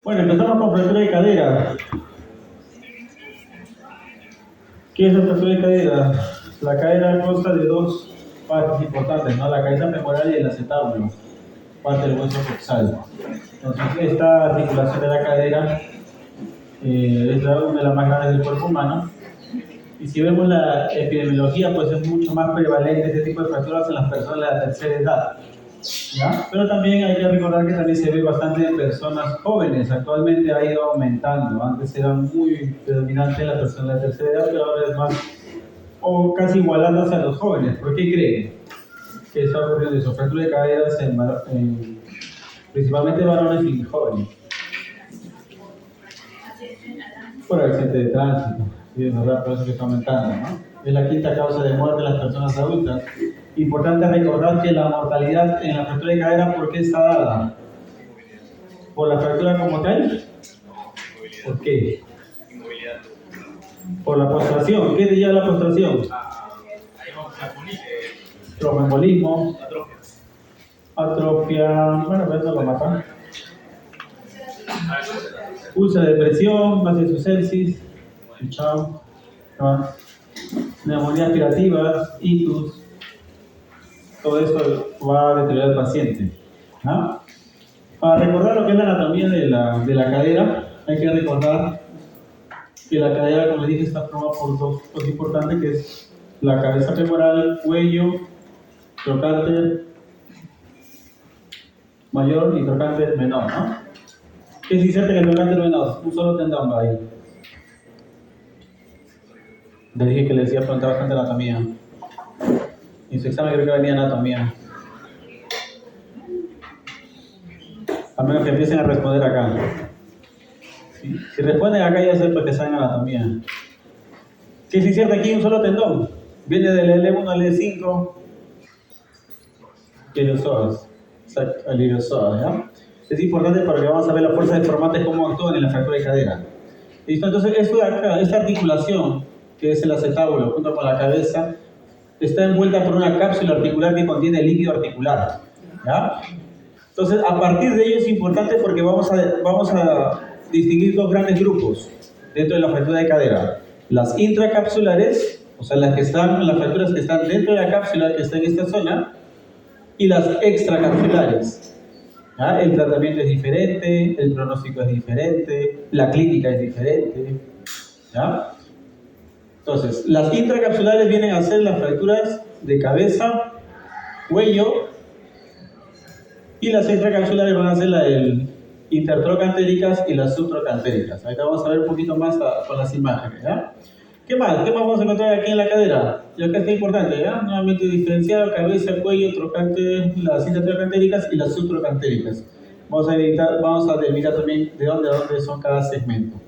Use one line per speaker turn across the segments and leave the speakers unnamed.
Bueno, empezamos con fractura de cadera. ¿Qué es la fractura de cadera? La cadera consta de dos partes importantes, ¿no? La cabeza femoral y el acetábulo, parte del hueso coxal. Entonces, esta articulación de la cadera es una de las más grandes del cuerpo humano. Y si vemos la epidemiología, pues es mucho más prevalente este tipo de fracturas en las personas de la tercera edad, ¿ya? Pero también hay que recordar que también se ve bastante en personas jóvenes. Actualmente ha ido aumentando. Antes era muy predominante la persona de la tercera edad, pero ahora es más, o casi igualándose a los jóvenes. ¿Por qué creen que está ocurriendo eso? Fractura de caderas principalmente varones y jóvenes. Por accidente de tránsito. Sí, es verdad, por eso que está aumentando, ¿no? Es la quinta causa de muerte de las personas adultas. Importante recordar que la mortalidad en la fractura de cadera, ¿por qué está dada? ¿Por la fractura como tal? ¿Por qué? Por la postración. ¿Qué te lleva a la postración? Tromboembolismo, atrofia, bueno, eso lo mata. Úlcera de presión, vasosepsis, chao, neumonía aspirativa, ictus, todo eso va a deteriorar al paciente. ¿Ah? Para recordar lo que es la anatomía de la cadera, hay que recordar que la cadera, como les dije, está formada por dos cosas importantes, que es la cabeza femoral, cuello, trocánter mayor y trocánter menor, ¿no? ¿Qué es inserta en el trocánter menor? Un solo tendón va ahí. Le dije que le decía preguntar bastante anatomía. En su examen creo que venía anatomía. A menos que empiecen a responder acá. Si responden acá ya sé porque saben anatomía. ¿Qué se inserta aquí? Un solo tendón. Viene del L1 al L5. Iliosoas. Exacto, el iliosoas, ¿ya? Es importante porque vamos a ver las fuerzas deformantes cómo actúan en la fractura de cadera. ¿Listo? Entonces, esta articulación, que es el acetábulo junto con la cabeza, está envuelta por una cápsula articular que contiene líquido articular, ¿ya? Entonces, a partir de ello es importante porque vamos a distinguir dos grandes grupos dentro de la fractura de cadera. Las intracapsulares, o sea, las fracturas que están dentro de la cápsula, que está en esta zona, y las extracapsulares. ¿Ya? El tratamiento es diferente, el pronóstico es diferente, la clínica es diferente. ¿Ya? Entonces, las intracapsulares vienen a ser las fracturas de cabeza, cuello, y las extracapsulares van a ser las intertrocantéricas y las subtrocantéricas. Ahorita vamos a ver un poquito más con las imágenes. ¿Ya? ¿Qué más? ¿Qué más vamos a encontrar aquí en la cadera? Y acá está importante, ¿ya? Nuevamente diferenciado, cabeza, cuello, trocánter, las intertrocantéricas y las subtrocantéricas. Vamos a delimitar también de dónde a dónde son cada segmento.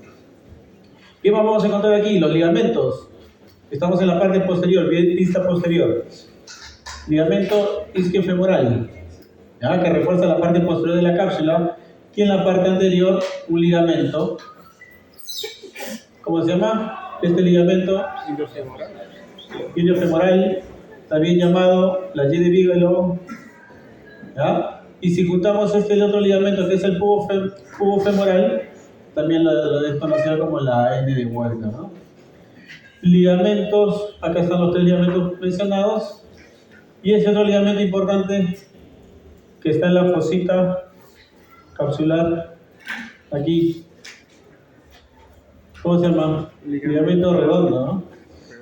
¿Qué más vamos a encontrar aquí? Los ligamentos. Estamos en la parte posterior, vista posterior. Ligamento isquiofemoral, ¿ya? Que refuerza la parte posterior de la cápsula. Y en la parte anterior, un ligamento. ¿Cómo se llama? Este ligamento iliofemoral, también llamado la Y de Bigelow, ¿ya? Y si juntamos este otro ligamento que es el pubo femoral, también lo es conocido como la N de Huerta, ¿no? Ligamentos, acá están los tres ligamentos mencionados, y ese otro ligamento importante que está en la fosita capsular, aquí. ¿Cómo se llama? Ligamento redondo, ¿no?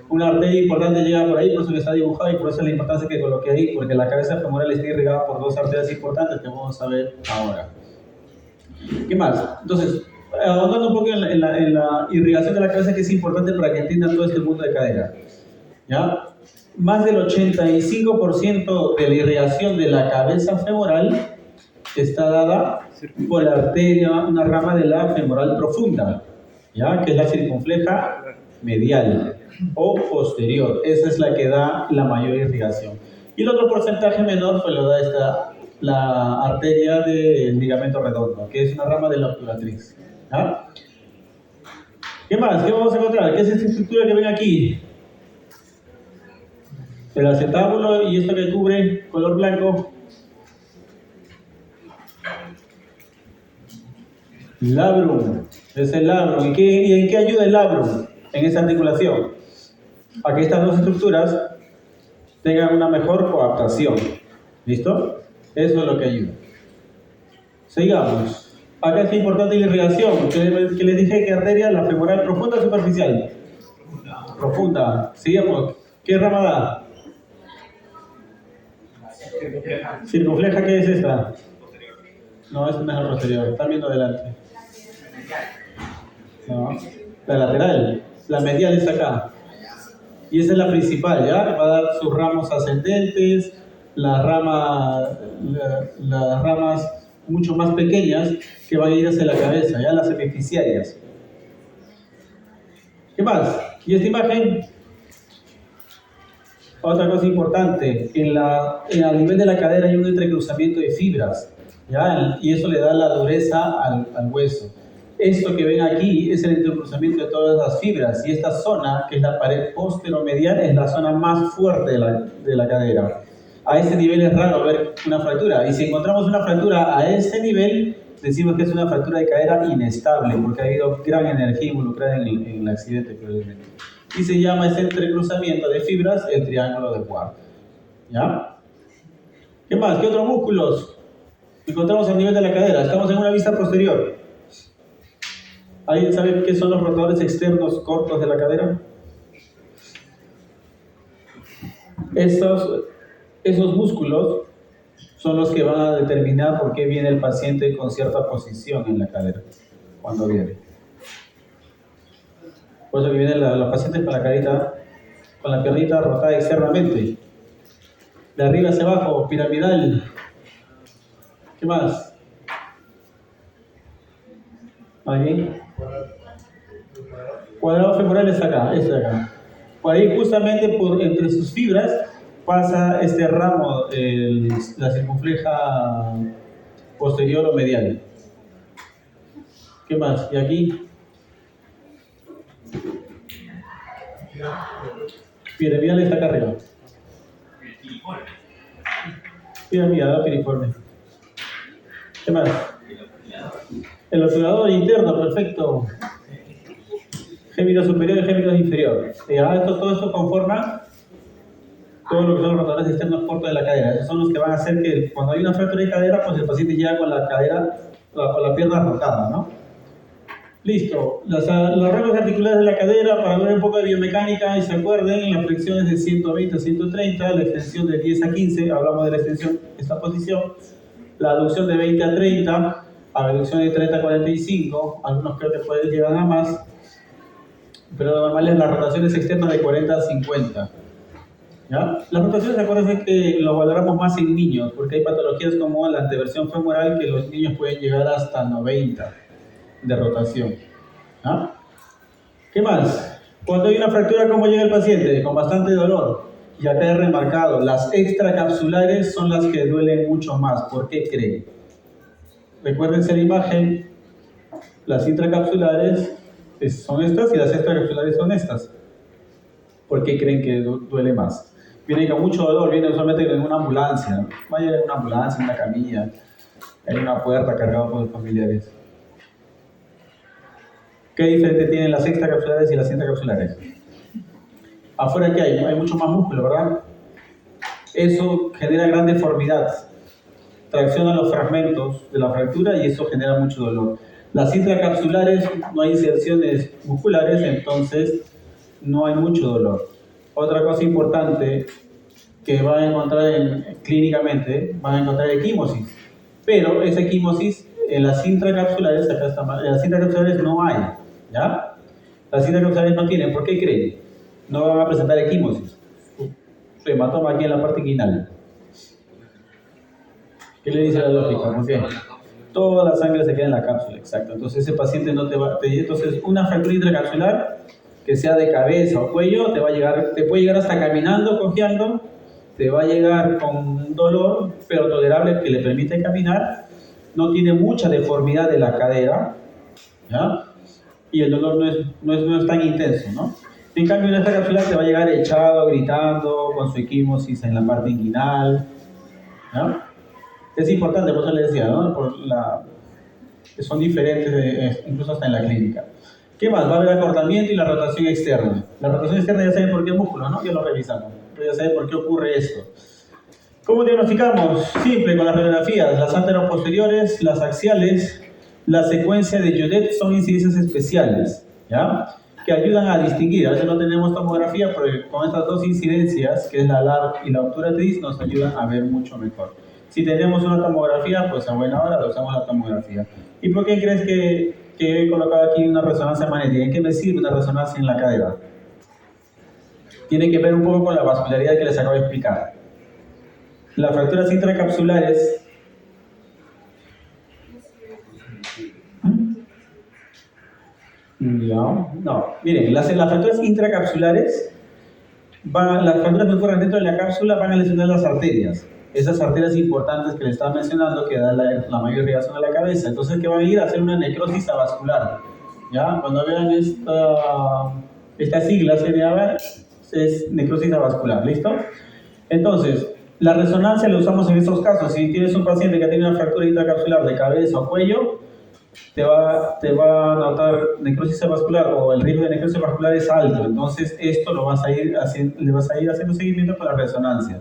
Una arteria importante llega por ahí, por eso que está dibujado y por eso la importancia que coloqué ahí, porque la cabeza femoral está irrigada por dos arterias importantes que vamos a ver ahora. ¿Qué más? Entonces, ahondando un poco en la irrigación de la cabeza, que es importante para que entiendan todo este mundo de cadera. ¿Ya? Más del 85% de la irrigación de la cabeza femoral está dada por la arteria, una rama de la femoral profunda, ¿ya? Que es la circunfleja medial o posterior. Esa es la que da la mayor irrigación. Y el otro porcentaje menor pues lo da la arteria del ligamento redondo, que es una rama de la obturatriz. ¿Ya? ¿Qué más? ¿Qué vamos a encontrar? ¿Qué es esta estructura que ven aquí? El acetábulo y esto que cubre color blanco. Labrum, es el labrum. ¿Y en qué ayuda el labrum en esa articulación? A que estas dos estructuras tengan una mejor coaptación. ¿Listo? Eso es lo que ayuda. Sigamos. Acá es importante la irrigación, que les dije que arteria, la femoral profunda o superficial. Profunda. Sigamos. ¿Qué rama da? Circunfleja, ¿qué es esta? No, esta no es la posterior. Están viendo adelante. No. La lateral. La medial es acá. Y esa es la principal, ¿ya? Va a dar sus ramos ascendentes, las ramas mucho más pequeñas que van a ir hacia la cabeza, ¿ya? Las epificiarias. ¿Qué más? Y esta imagen, otra cosa importante, a nivel de la cadera hay un entrecruzamiento de fibras, ¿ya? Y eso le da la dureza al hueso. Esto que ven aquí es el entrecruzamiento de todas las fibras, y esta zona, que es la pared posteromedial, es la zona más fuerte de la cadera. A ese nivel es raro ver una fractura, y si encontramos una fractura a ese nivel, decimos que es una fractura de cadera inestable, porque ha habido gran energía involucrada en el accidente probablemente. Y se llama ese entrecruzamiento de fibras el triángulo de Ward. ¿Ya? ¿Qué más? ¿Qué otros músculos encontramos a nivel de la cadera? Estamos en una vista posterior. ¿Alguien sabe qué son los rotadores externos cortos de la cadera? Esos músculos son los que van a determinar por qué viene el paciente con cierta posición en la cadera cuando viene. Por eso que vienen los pacientes con la carita, con la piernita rotada externamente. De arriba hacia abajo, piramidal. ¿Qué más? ¿Alguien? Cuadrado femoral es acá, este de acá. Por ahí justamente entre sus fibras pasa este ramo, la circunfleja posterior o medial. ¿Qué más? ¿Y aquí? Piramidal está acá arriba. Piramidal, piriforme. ¿Qué más? El obturador interno, perfecto. Gémino superior y gémino inferior. Todo esto conforma todo lo que son los rotadores externos cortos de la cadera. Esos son los que van a hacer que cuando hay una fractura de cadera, pues el paciente llega con la cadera, con la pierna rotada, ¿no? Listo. Los rangos articulares de la cadera, para ver un poco de biomecánica, y se acuerden, la flexión es de 120 a 130, la extensión de 10 a 15, hablamos de la extensión, esta posición, la aducción de 20 a 30, abducción de 30 a 45, algunos creo que pueden llegar a más, pero lo normal es las rotaciones externas de 40 a 50. ¿Ya? Las rotaciones, acuérdense que lo valoramos más en niños, porque hay patologías como la anteversión femoral que los niños pueden llegar hasta 90 de rotación. ¿Ya? ¿Qué más? Cuando hay una fractura, ¿cómo llega el paciente? Con bastante dolor. Y acá he remarcado, las extracapsulares son las que duelen mucho más. ¿Por qué creen? Recuérdense la imagen, las intracapsulares son estas y las extracapsulares son estas. ¿Por qué creen que duele más? Vienen con mucho dolor, vienen usualmente en una ambulancia. Vayan en una ambulancia, en una camilla, en una puerta cargado por los familiares. ¿Qué diferente tienen las extracapsulares y las intracapsulares? Afuera, ¿qué hay? Hay mucho más músculo, ¿verdad? Eso genera gran deformidad. Tracciona los fragmentos de la fractura y eso genera mucho dolor. Las intracapsulares no hay inserciones musculares, entonces no hay mucho dolor. Otra cosa importante que van a encontrar clínicamente, van a encontrar equimosis. Pero esa equimosis en las intracapsulares, acá está, en las intracapsulares no hay, ¿ya? Las intracapsulares no tienen, ¿por qué creen? No van a presentar equimosis. Hematoma aquí en la parte inguinal. ¿Qué le dice la lógica? ¿Por qué? Toda la sangre se queda en la cápsula, exacto. Entonces ese paciente no te va a pedir. Entonces una fractura intracapsular que sea de cabeza o cuello te puede llegar hasta caminando, cojeando, te va a llegar con un dolor, pero tolerable que le permite caminar. No tiene mucha deformidad de la cadera, ¿ya? Y el dolor no es tan intenso, ¿no? En cambio, una intracapsular te va a llegar echado, gritando, con su equimosis en la parte inguinal, ¿ya? Es importante, por eso les decía, ¿no? Por que son diferentes incluso hasta en la clínica. ¿Qué más? Va a haber acortamiento y la rotación externa. La rotación externa ya saben por qué músculo, ¿no? Ya lo revisamos. Ya saben por qué ocurre esto. ¿Cómo diagnosticamos? Simple, con las radiografías. Las anteroposteriores, las axiales, la secuencia de Judet son incidencias especiales, ¿ya? Que ayudan a distinguir. A veces no tenemos tomografía, pero con estas dos incidencias, que es la LAR y la obturatriz, nos ayudan a ver mucho mejor. Si tenemos una tomografía, pues a buena hora usamos la tomografía. ¿Y por qué crees que he colocado aquí una resonancia magnética? ¿En qué me sirve una resonancia en la cadera? Tiene que ver un poco con la vascularidad que les acabo de explicar. Las fracturas intracapsulares no. Miren, las fracturas intracapsulares las fracturas que ocurren dentro de la cápsula van a lesionar las arterias. Esas arterias importantes que les estaba mencionando que dan la mayor irrigación a la cabeza. Entonces, que van a ir a hacer una necrosis avascular. ¿Ya? Cuando vean esta sigla, es necrosis avascular. ¿Listo? Entonces, la resonancia la usamos en estos casos. Si tienes un paciente que tiene una fractura intracapsular de cabeza o cuello, te va a notar necrosis vascular o el riesgo de necrosis vascular es alto. Entonces, esto le vas a ir haciendo seguimiento con la resonancia.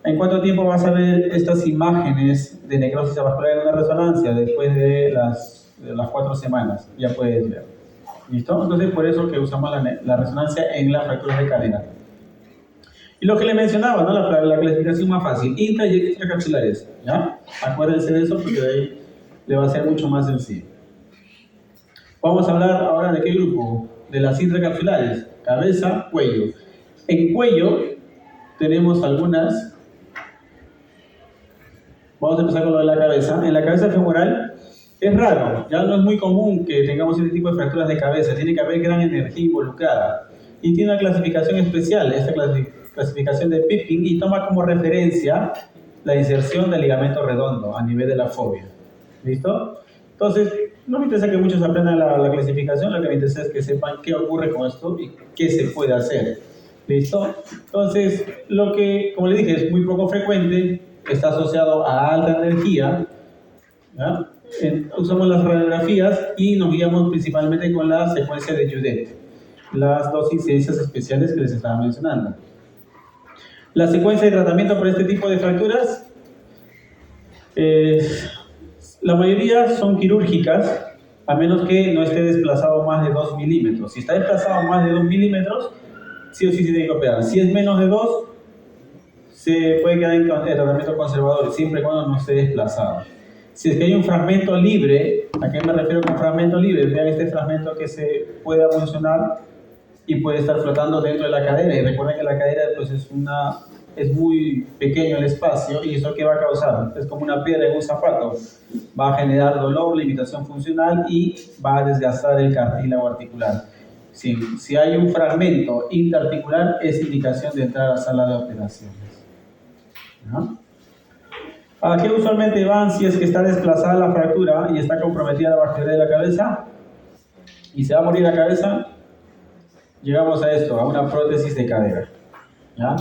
¿En cuánto tiempo vas a ver estas imágenes de necrosis vascular en una resonancia? Después de las 4 semanas, ya puedes ver. ¿Listo? Entonces, por eso que usamos la resonancia en las fracturas de cadera. Y lo que le mencionaba, ¿no? La clasificación más fácil, intra y extracapsulares, ¿ya? Acuérdense de eso porque de ahí le va a ser mucho más sencillo. Vamos a hablar ahora de qué grupo, de las intracapsulares, cabeza, cuello. En cuello tenemos algunas. Vamos a empezar con lo de la cabeza. En la cabeza femoral es raro, ya no es muy común que tengamos este tipo de fracturas de cabeza, tiene que haber gran energía involucrada. Y tiene una clasificación especial, esta clasificación de Pipping, y toma como referencia la inserción del ligamento redondo a nivel de la fobia. ¿Listo? Entonces, no me interesa que muchos aprendan la clasificación, lo que me interesa es que sepan qué ocurre con esto y qué se puede hacer. ¿Listo? Entonces, lo que, como les dije, es muy poco frecuente, está asociado a alta energía, ¿ya? Usamos las radiografías y nos guiamos principalmente con la secuencia de Judet, las dos incidencias especiales que les estaba mencionando. La secuencia de tratamiento por este tipo de fracturas, la mayoría son quirúrgicas, a menos que no esté desplazado más de 2 milímetros. Si está desplazado más de 2 milímetros, sí o sí se tiene que operar. Si es menos de 2, se puede quedar en tratamiento conservador, siempre y cuando no esté desplazado. Si es que hay un fragmento libre, ¿a qué me refiero con fragmento libre? Vean este fragmento que se puede funcionar y puede estar flotando dentro de la cadera. Y recuerden que la cadera pues, es muy pequeño el espacio, y eso ¿qué va a causar? Es como una piedra en un zapato. Va a generar dolor, limitación funcional y va a desgastar el cartílago articular. Si hay un fragmento interarticular, es indicación de entrar a la sala de operaciones. ¿No? ¿A qué usualmente van si es que está desplazada la fractura y está comprometida la vascularidad de la cabeza? Y se va a morir la cabeza, llegamos a esto, a una prótesis de cadera. ¿Ya?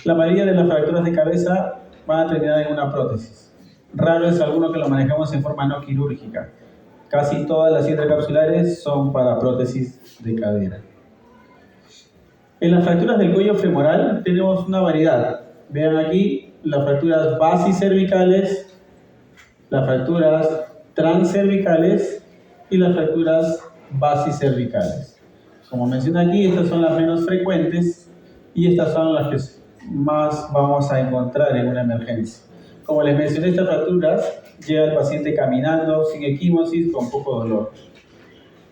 La mayoría de las fracturas de cabeza van a terminar en una prótesis. Raro es alguno que lo manejamos en forma no quirúrgica. Casi todas las intracapsulares son para prótesis de cadera. En las fracturas del cuello femoral tenemos una variedad. Vean aquí las fracturas basicervicales, las fracturas transcervicales y las fracturas basicervicales. Como menciona aquí, estas son las menos frecuentes y estas son las que más vamos a encontrar en una emergencia. Como les mencioné, estas fracturas llega el paciente caminando, sin equimosis, con poco dolor.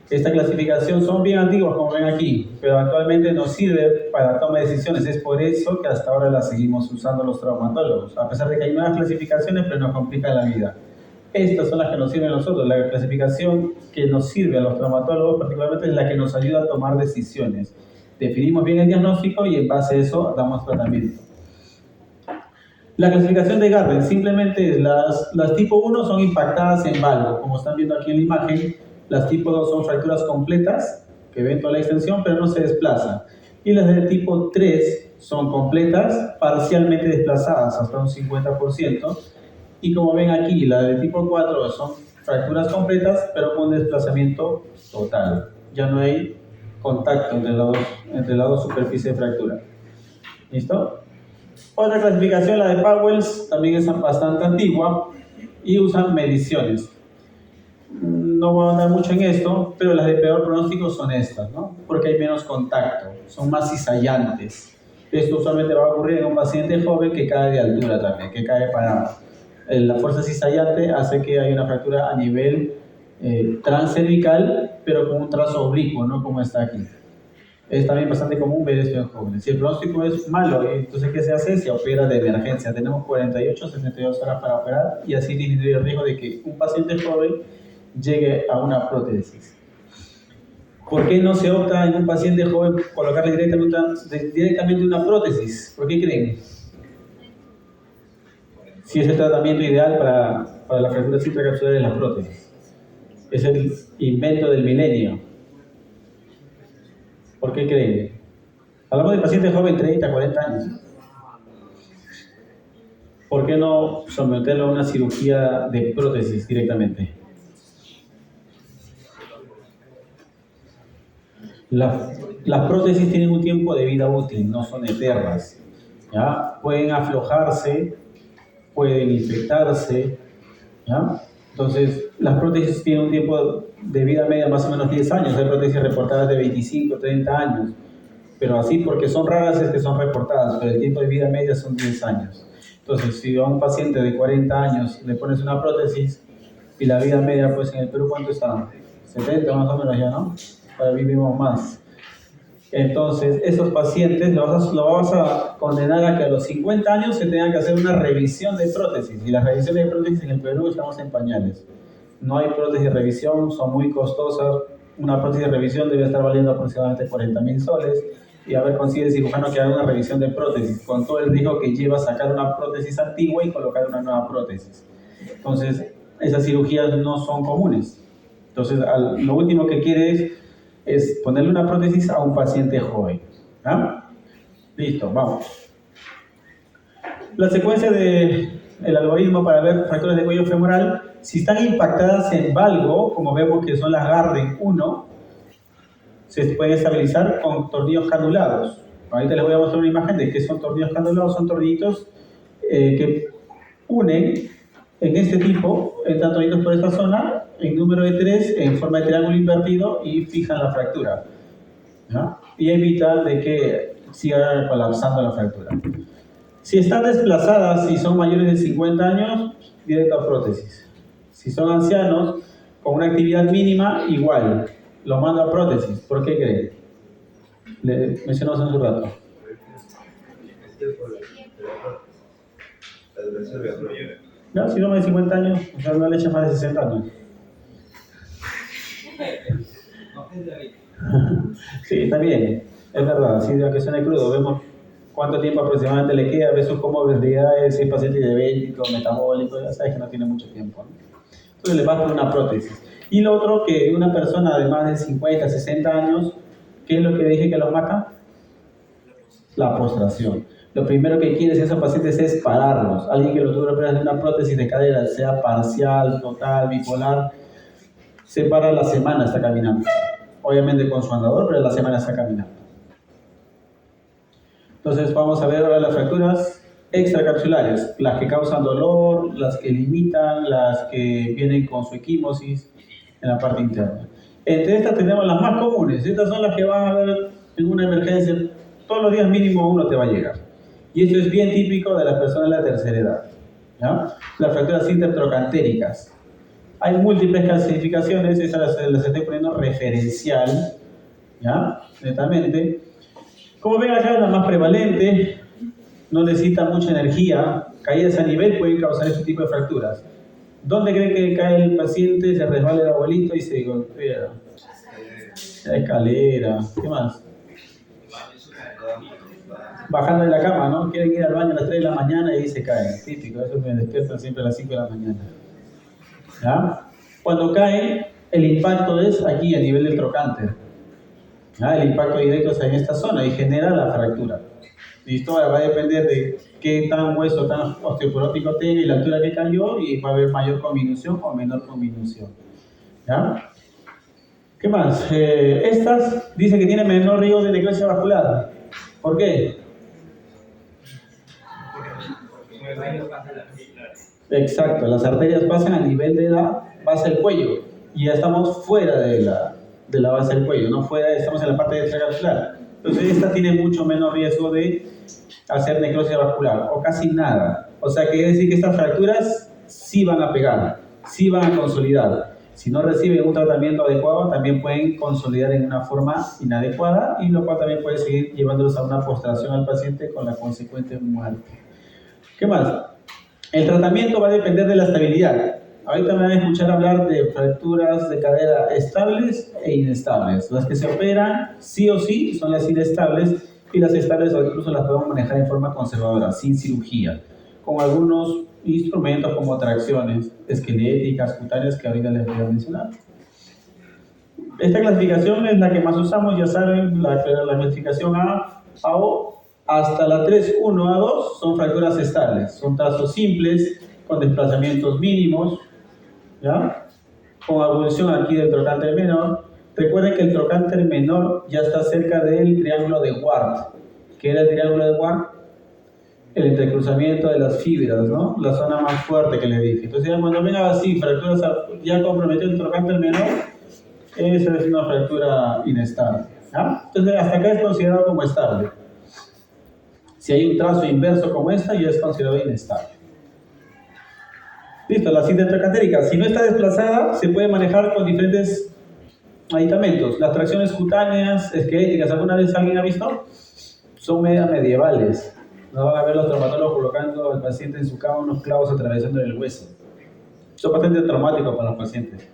Esta clasificación son bien antiguas, como ven aquí, pero actualmente nos sirve para toma de decisiones. Es por eso que hasta ahora la seguimos usando los traumatólogos, a pesar de que hay nuevas clasificaciones, pero nos complican la vida. Estas son las que nos sirven a nosotros. La clasificación que nos sirve a los traumatólogos particularmente es la que nos ayuda a tomar decisiones. Definimos bien el diagnóstico y en base a eso damos tratamiento. La clasificación de Gardner simplemente las tipo 1 son impactadas en valgo, como están viendo aquí en la imagen. Las tipo 2 son fracturas completas, que ven toda la extensión, pero no se desplazan. Y las de tipo 3 son completas, parcialmente desplazadas, hasta un 50%. Y como ven aquí, las de tipo 4 son fracturas completas, pero con desplazamiento total. Ya no hay contacto entre las dos superficies de fractura. ¿Listo? Otra clasificación, la de Powells, también es bastante antigua y usan mediciones. No voy a andar mucho en esto, pero las de peor pronóstico son estas, ¿no? Porque hay menos contacto, son más cizallantes. Esto usualmente va a ocurrir en un paciente joven que cae de altura también, que cae parado. La fuerza cizallante hace que haya una fractura a nivel transcervical, pero con un trazo oblicuo, no como está aquí. Es también bastante común ver esto en jóvenes. Si el pronóstico es malo, entonces ¿qué se hace? Se opera de emergencia. Tenemos 48, 72 horas para operar y así disminuir el riesgo de que un paciente joven llegue a una prótesis. ¿Por qué no se opta en un paciente joven colocarle directamente una prótesis? ¿Por qué creen? Si es el tratamiento ideal para la fractura intracapsular de las prótesis. Es el invento del milenio. ¿Por qué creen? Hablamos de pacientes jóvenes, 30, 40 años. ¿Por qué no someterlo a una cirugía de prótesis directamente? Las prótesis tienen un tiempo de vida útil, no son eternas. ¿Ya? Pueden aflojarse, pueden infectarse. ¿Ya? Entonces, las prótesis tienen un tiempo de vida media más o menos 10 años. Hay prótesis reportadas de 25, 30 años. Pero así, porque son raras, es que son reportadas, pero el tiempo de vida media son 10 años. Entonces, si a un paciente de 40 años le pones una prótesis y la vida media, pues en el Perú, ¿cuánto está? 70 más o menos ya, ¿no? Ahora vivimos más. Entonces, esos pacientes lo vas a condenar a que a los 50 años se tenga que hacer una revisión de prótesis. Y las revisiones de prótesis en el Perú estamos en pañales. No hay prótesis de revisión, son muy costosas. Una prótesis de revisión debe estar valiendo aproximadamente 40.000 soles. Y a ver, consigue el cirujano que haga una revisión de prótesis, con todo el riesgo que lleva sacar una prótesis antigua y colocar una nueva prótesis. Entonces, esas cirugías no son comunes. Entonces, lo último que quiere es ponerle una prótesis a un paciente joven. ¿Ah? Listo, vamos. La secuencia del algoritmo para ver fracturas de cuello femoral, si están impactadas en valgo, como vemos que son las Garden 1, se pueden estabilizar con tornillos canulados. Ahorita les voy a mostrar una imagen de qué son tornillos canulados. Son tornillitos que unen en este tipo, entran tornillos por esta zona, en número de 3, en forma de triángulo invertido y fijan la fractura, ¿no? Y evitan de que siga colapsando la fractura. Si están desplazadas y son mayores de 50 años, directo a prótesis. Si son ancianos, con una actividad mínima, igual. Lo mando a prótesis. ¿Por qué creen? Le mencionamos hace un rato. ¿No? Si no más de 50 años, o sea, una leche más de 60 años. Sí, está bien. Es verdad, sí, aunque suene crudo, vemos cuánto tiempo aproximadamente le queda, ves sus comorbilidades, si es paciente diabético, metabólico, ya sabes que no tiene mucho tiempo, ¿no? Entonces le vas por una prótesis. Y lo otro, que una persona de más de 50, 60 años, ¿qué es lo que dije que los mata? La postración. Lo primero que quieres en esos pacientes es pararlos. Alguien que lo tuvo que operar de una prótesis de cadera, sea parcial, total, bipolar, se para la semana, está caminando. Obviamente con su andador, pero la semana está caminando. Entonces vamos a ver ahora las fracturas extracapsulares, las que causan dolor, las que limitan, las que vienen con su equimosis en la parte interna. Entre estas tenemos las más comunes. Estas son las que van a ver en una emergencia. Todos los días mínimo uno te va a llegar. Y esto es bien típico de las personas de la tercera edad, ¿ya? Las fracturas intertrocantéricas. Hay múltiples clasificaciones, estas las estoy poniendo referencial, ¿ya? Netamente. Como ven acá, la más prevalente, no necesita mucha energía, caídas a nivel pueden causar este tipo de fracturas. ¿Dónde cree que cae el paciente, se resbala el abuelito y se golpea? La escalera, ¿qué más? Bajando de la cama, ¿no? Quieren ir al baño a las 3 de la mañana y ahí se caen. Típico, eso me despiertan siempre a las 5 de la mañana. ¿Ya? Cuando cae, el impacto es aquí a nivel del trocánter. ¿Ya? El impacto directo es en esta zona y genera la fractura. ¿Listo? Ahora va a depender de qué tan hueso, tan osteoporótico tenga y la altura que cayó, y va a haber mayor conminución o menor conminución. ¿Ya? ¿Qué más? Estas dicen que tienen menor riesgo de necrosis vascular. ¿Por qué? Exacto, las arterias pasan a nivel de la base del cuello y ya estamos fuera de la base del cuello, no fuera, estamos en la parte extracapsular. Entonces esta tiene mucho menos riesgo de hacer necrosis vascular o casi nada. O sea, quiere decir que estas fracturas sí van a pegar, sí van a consolidar. Si no reciben un tratamiento adecuado, también pueden consolidar en una forma inadecuada, y lo cual también puede seguir llevándolos a una postración al paciente con la consecuente muerte. ¿Qué más? El tratamiento va a depender de la estabilidad. Ahorita me van a escuchar hablar de fracturas de cadera estables e inestables. Las que se operan sí o sí son las inestables, y las estables incluso las podemos manejar en forma conservadora, sin cirugía, con algunos instrumentos como tracciones esqueléticas, cutáneas, que ahorita les voy a mencionar. Esta clasificación es la que más usamos, ya saben, la clasificación A O, hasta la 3-1-A2 son fracturas estables, son trazos simples, con desplazamientos mínimos, ¿ya? Con abulsión aquí del trocánter menor. Recuerden que el trocánter menor ya está cerca del triángulo de Ward. ¿Qué era el triángulo de Ward? El entrecruzamiento de las fibras, ¿no? La zona más fuerte que le dije. Entonces, ya cuando venga así, fracturas ya comprometido el trocánter menor, esa es una fractura inestable, ¿ya? Entonces, hasta acá es considerado como estable. Si hay un trazo inverso como esta, ya es considerado inestable. Listo, la cinta trocantérica. Si no está desplazada, se puede manejar con diferentes aditamentos. Las tracciones cutáneas, esqueléticas, ¿alguna vez alguien ha visto? Son medievales. No van a ver los traumatólogos colocando al paciente en su cama unos clavos atravesando el hueso. Eso es bastante traumático para los pacientes.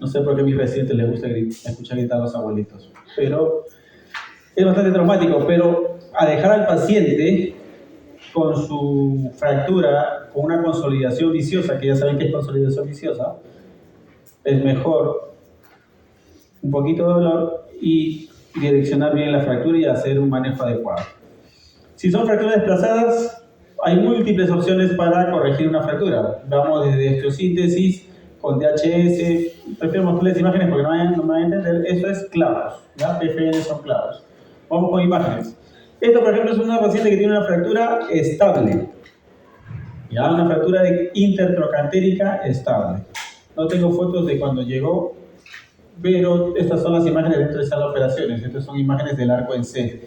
No sé por qué a mis residentes les gusta escuchar gritar a los abuelitos, pero es bastante traumático. Pero a dejar al paciente con su fractura, con una consolidación viciosa, que ya saben que es consolidación viciosa, es mejor un poquito de dolor y direccionar bien la fractura y hacer un manejo adecuado. Si son fracturas desplazadas, hay múltiples opciones para corregir una fractura. Vamos desde osteosíntesis con DHS. Prefiero mostrarles imágenes porque no me van a entender. Eso es clavos, ¿ya? PFN son clavos. Vamos con imágenes. Esto, por ejemplo, es una paciente que tiene una fractura estable, ¿ya? Una fractura intertrocantérica estable. No tengo fotos de cuando llegó, pero estas son las imágenes dentro de sala de operaciones. Estas son imágenes del arco en C.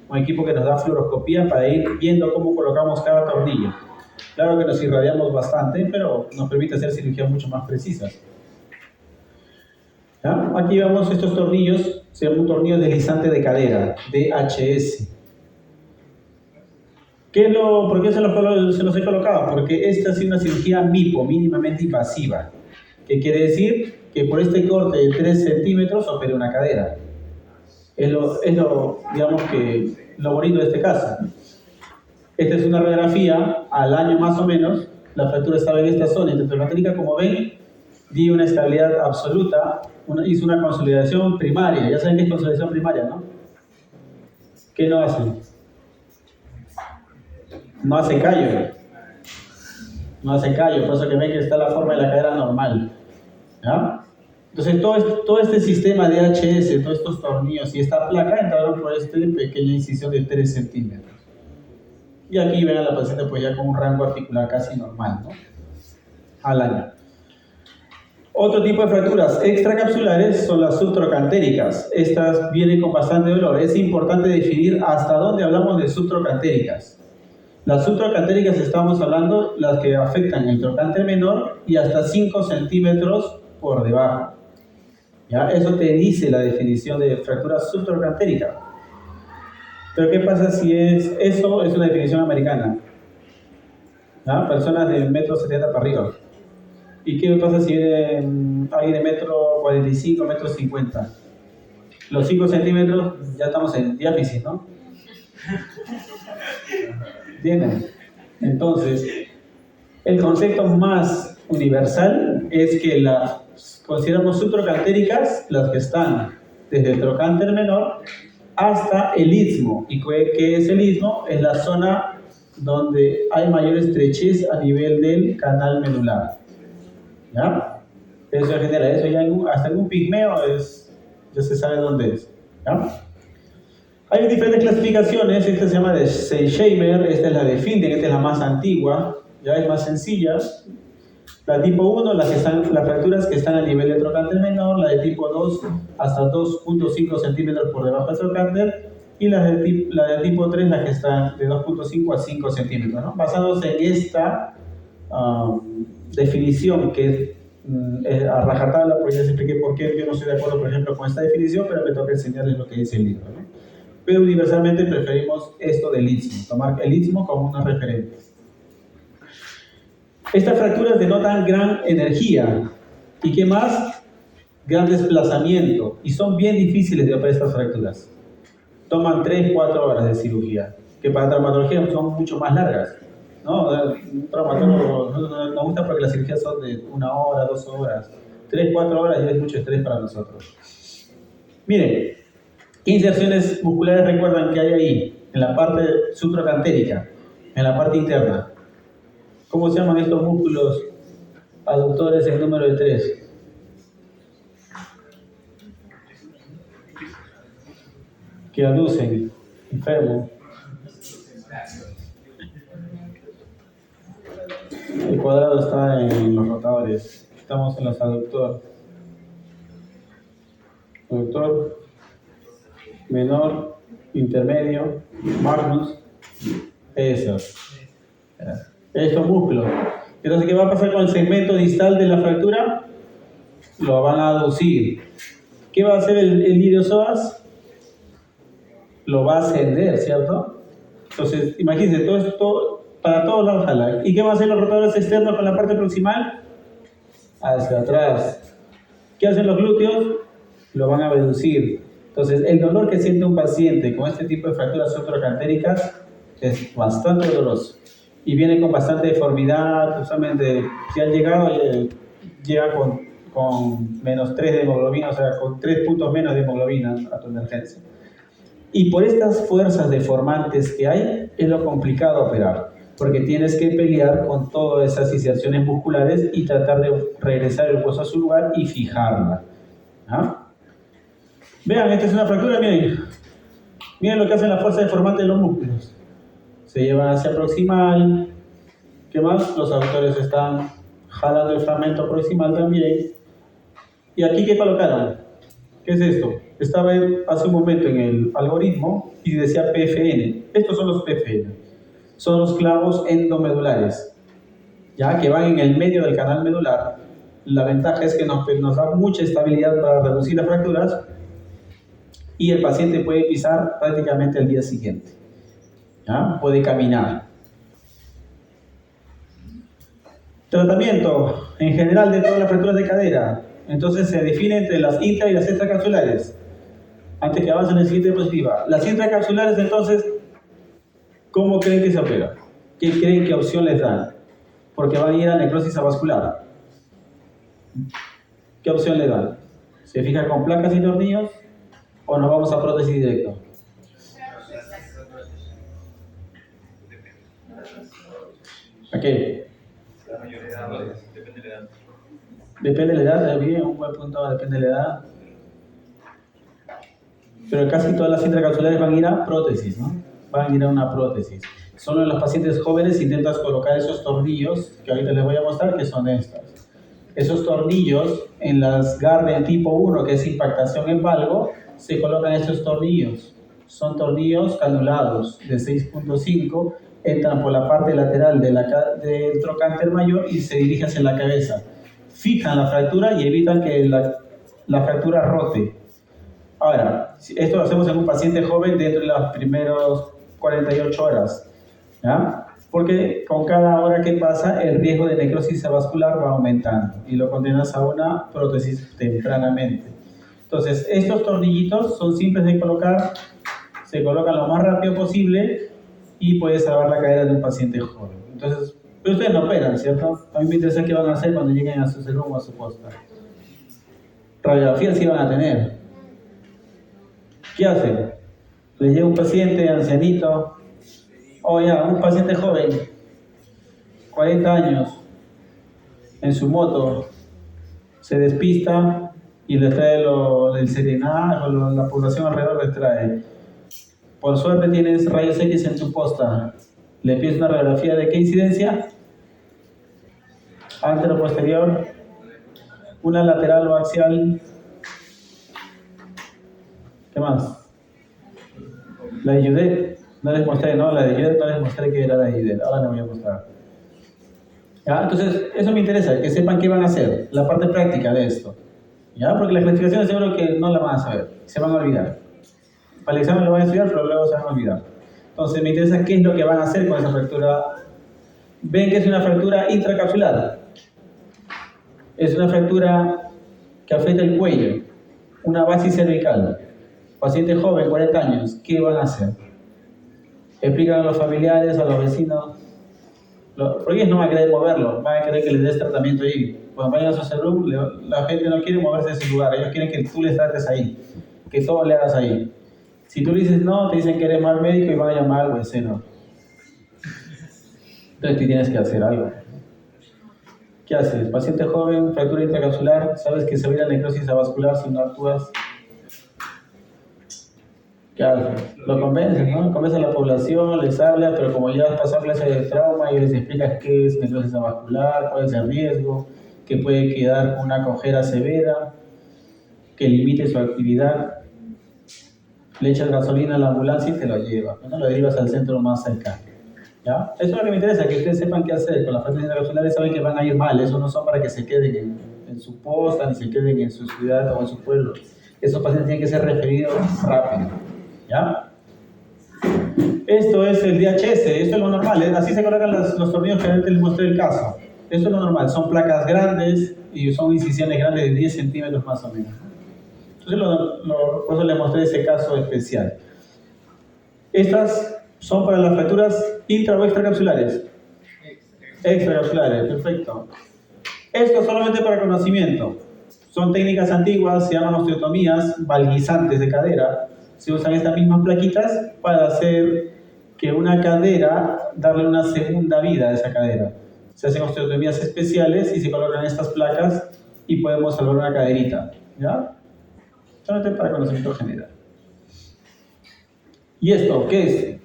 Un equipo que nos da fluoroscopía para ir viendo cómo colocamos cada tornillo. Claro que nos irradiamos bastante, pero nos permite hacer cirugías mucho más precisas. ¿Ya? Aquí vemos estos tornillos, se llama un tornillo deslizante de cadera, DHS. ¿Por qué se los he colocado? Porque esta es una cirugía MIPO, mínimamente invasiva. ¿Qué quiere decir? Que por este corte de 3 centímetros opere una cadera. Es lo digamos que, lo bonito de este caso. Esta es una radiografía al año más o menos. La fractura estaba en esta zona intertrocantérica. Como ven, di una estabilidad absoluta, hizo una consolidación primaria. Ya saben qué es consolidación primaria, ¿no? ¿Qué no hacen? No hace callo. No hace callo, por eso que ven que está la forma de la cadera normal, ¿ya? Entonces todo este sistema de HS, todos estos tornillos y esta placa entraron por esta pequeña incisión de 3 centímetros. Y aquí ven a la paciente pues ya con un rango articular casi normal, ¿no? Al año. Otro tipo de fracturas extracapsulares son las subtrocantéricas. Estas vienen con bastante dolor. Es importante definir hasta dónde hablamos de subtrocantéricas. Las subtrocantéricas estamos hablando las que afectan el trocánter menor y hasta 5 centímetros por debajo. ¿Ya? Eso te dice la definición de fractura subtrocantérica. Pero ¿qué pasa si eso es una definición americana? ¿Ya? Personas de 1,70 m para arriba. ¿Y qué pasa si hay de 1,45 m, 1,50 m? Los 5 centímetros ya estamos en diáfisis, ¿no? ¿Entienden? Entonces, el concepto más universal es que consideramos subtrocantéricas las que están desde el trocánter menor hasta el istmo. ¿Y qué es el istmo? Es la zona donde hay mayor estrechez a nivel del canal medular. ¿Ya? Eso genera eso, ya hasta en un pigmeo ya se sabe dónde es. ¿Ya? Hay diferentes clasificaciones, esta se llama de Seysheimer, esta es la de Finden, esta es la más antigua, ya es más sencilla. La tipo 1, las fracturas que están a nivel de trocánter menor, la de tipo 2 hasta 2.5 centímetros por debajo del trocánter, y la de tipo 3, las que están de 2.5 a 5 centímetros, ¿no? Basándose en esta definición que es a rajatabla, pues ya les expliqué por qué yo no estoy de acuerdo, por ejemplo, con esta definición, pero me toca enseñarles lo que dice el libro, ¿no? Pero universalmente preferimos esto del istmo, tomar el istmo como una referente. Estas fracturas denotan gran energía. ¿Y qué más? Gran desplazamiento. Y son bien difíciles de operar estas fracturas. Toman 3-4 horas de cirugía, que para traumatología son mucho más largas, ¿no? Un traumatólogo nos gusta porque las cirugías son de 1 hora, 2 horas. 3-4 horas ya es mucho estrés para nosotros. Miren, ¿qué inserciones musculares recuerdan que hay ahí? En la parte subtrocantérica, en la parte interna. ¿Cómo se llaman estos músculos aductores en número de 3? Que aducen, enfermo. El cuadrado está en los rotadores. Estamos en los aductores. Aductor, menor, intermedio, magnus. Estos músculos. Entonces, ¿qué va a pasar con el segmento distal de la fractura? Lo van a aducir. ¿Qué va a hacer el iliosoas? Lo va a ascender, ¿cierto? Entonces, imagínense, todo esto para todos lados jala. ¿Y qué van a hacer los rotadores externos con la parte proximal? Hacia atrás. ¿Qué hacen los glúteos? Lo van a reducir. Entonces, el dolor que siente un paciente con este tipo de fracturas subtrocantéricas es bastante doloroso. Y viene con bastante deformidad, usualmente, si han llegado, llega con menos 3 de hemoglobina, o sea, con 3 puntos menos de hemoglobina a tu emergencia. Y por estas fuerzas deformantes que hay, es lo complicado operar, porque tienes que pelear con todas esas inserciones musculares y tratar de regresar el hueso a su lugar y fijarla. ¿Ah? Vean, esta es una fractura, miren. Miren lo que hacen las fuerzas deformantes de los músculos. Se llevan hacia proximal. ¿Qué más? Los aductores están jalando el fragmento proximal también. ¿Y aquí qué colocaron? ¿Qué es esto? Estaba hace un momento en el algoritmo y decía PFN. Estos son los PFN. Son los clavos endomedulares, ya que van en el medio del canal medular. La ventaja es que nos da mucha estabilidad para reducir las fracturas y el paciente puede pisar prácticamente al día siguiente. ¿Ya? Puede caminar. Tratamiento en general de todas las fracturas de cadera. Entonces se define entre las intra y las extracapsulares. Antes que avance en la siguiente diapositiva. Las intracapsulares, entonces, ¿cómo creen que se opera? ¿Qué creen que opción les dan? Porque van a ir a necrosis avascular. ¿Qué opción le dan? ¿Se fija con placas y tornillos o nos vamos a prótesis directo? ¿A qué? Depende de la edad. Depende de la edad, bien, un buen punto, depende de la edad. Pero casi todas las intracapsulares van a ir a prótesis, ¿no? Van a ir a una prótesis. Solo en los pacientes jóvenes intentas colocar esos tornillos, que ahorita les voy a mostrar, que son estas. Esos tornillos, en las Garden tipo 1, que es impactación en valgo, se colocan estos tornillos. Son tornillos canulados de 6.5, entran por la parte lateral del trocánter mayor y se dirigen hacia la cabeza. Fijan la fractura y evitan que la fractura rote. Ahora, esto lo hacemos en un paciente joven dentro de las primeras 48 horas, ¿ya? Porque con cada hora que pasa, el riesgo de necrosis avascular va aumentando y lo condenas a una prótesis tempranamente. Entonces, estos tornillitos son simples de colocar, se colocan lo más rápido posible y puede salvar la cadera de un paciente joven. Entonces, pero ustedes no operan, ¿cierto? A mí me interesa qué van a hacer cuando lleguen a su salón o a su posta. Radiografía sí van a tener. ¿Qué hacen? Les llega un paciente ancianito, O ya, un paciente joven, 40 años, en su moto, se despista y le trae el serenazgo, la población alrededor le trae. Por suerte tienes rayos X en tu posta. Le pides una radiografía de qué incidencia, antero posterior, una lateral o axial. ¿Qué más? La de Judet, no les mostré, ¿no? La de Judet no les mostré que era la de Judet. Ahora les voy a mostrar. ¿Ya? Entonces, eso me interesa, que sepan qué van a hacer, la parte práctica de esto. ¿Ya? Porque la clasificación seguro que no la van a saber, se van a olvidar. Para el examen lo van a estudiar, pero luego se van a olvidar. Entonces, me interesa qué es lo que van a hacer con esa fractura. Ven que es una fractura intracapsular. Es una fractura que afecta el cuello, una base cervical. Paciente joven, 40 años, ¿qué van a hacer? Explican a los familiares, a los vecinos. Porque ellos no van a querer moverlo, van a querer que les des tratamiento ahí. Cuando vayan a su salud, la gente no quiere moverse de ese lugar, ellos quieren que tú les trates ahí, que todo le hagas ahí. Si tú le dices no, te dicen que eres mal médico y van a llamar al vecino. Entonces tú tienes que hacer algo. ¿Qué haces? Paciente joven, fractura intracapsular, sabes que se va a ir a necrosis avascular si no actúas. ¿Qué haces? Lo convences, ¿no? Convences a la población, les hablas, pero como ya has pasado clase de trauma y les explicas qué es necrosis avascular, cuál es el riesgo, que puede quedar con una cojera severa, que limite su actividad, le echas gasolina a la ambulancia y te lo llevas, ¿no? Lo derivas al centro más cercano. ¿Ya? Eso es lo que me interesa, que ustedes sepan qué hacer. Con las fracturas intracapsulares saben que van a ir mal, eso no son para que se queden en su posta, ni se queden en su ciudad o en su pueblo. Esos pacientes tienen que ser referidos rápido. ¿Ya? Esto es el DHS, esto es lo normal, ¿eh? Así se colocan los tornillos que antes les mostré el caso. Esto es lo normal, son placas grandes y son incisiones grandes de 10 centímetros más o menos. Entonces, por eso les mostré ese caso especial. Estas son para las fracturas intra o extracapsulares. Extracapsulares, perfecto. Esto solamente para conocimiento. Son técnicas antiguas, se llaman osteotomías, valguizantes de cadera. Se usan estas mismas plaquitas para hacer que una cadera, darle una segunda vida a esa cadera. Se hacen osteotomías especiales y se colocan estas placas y podemos salvar una caderita. ¿Ya? Solamente para conocimiento general. ¿Y esto qué es?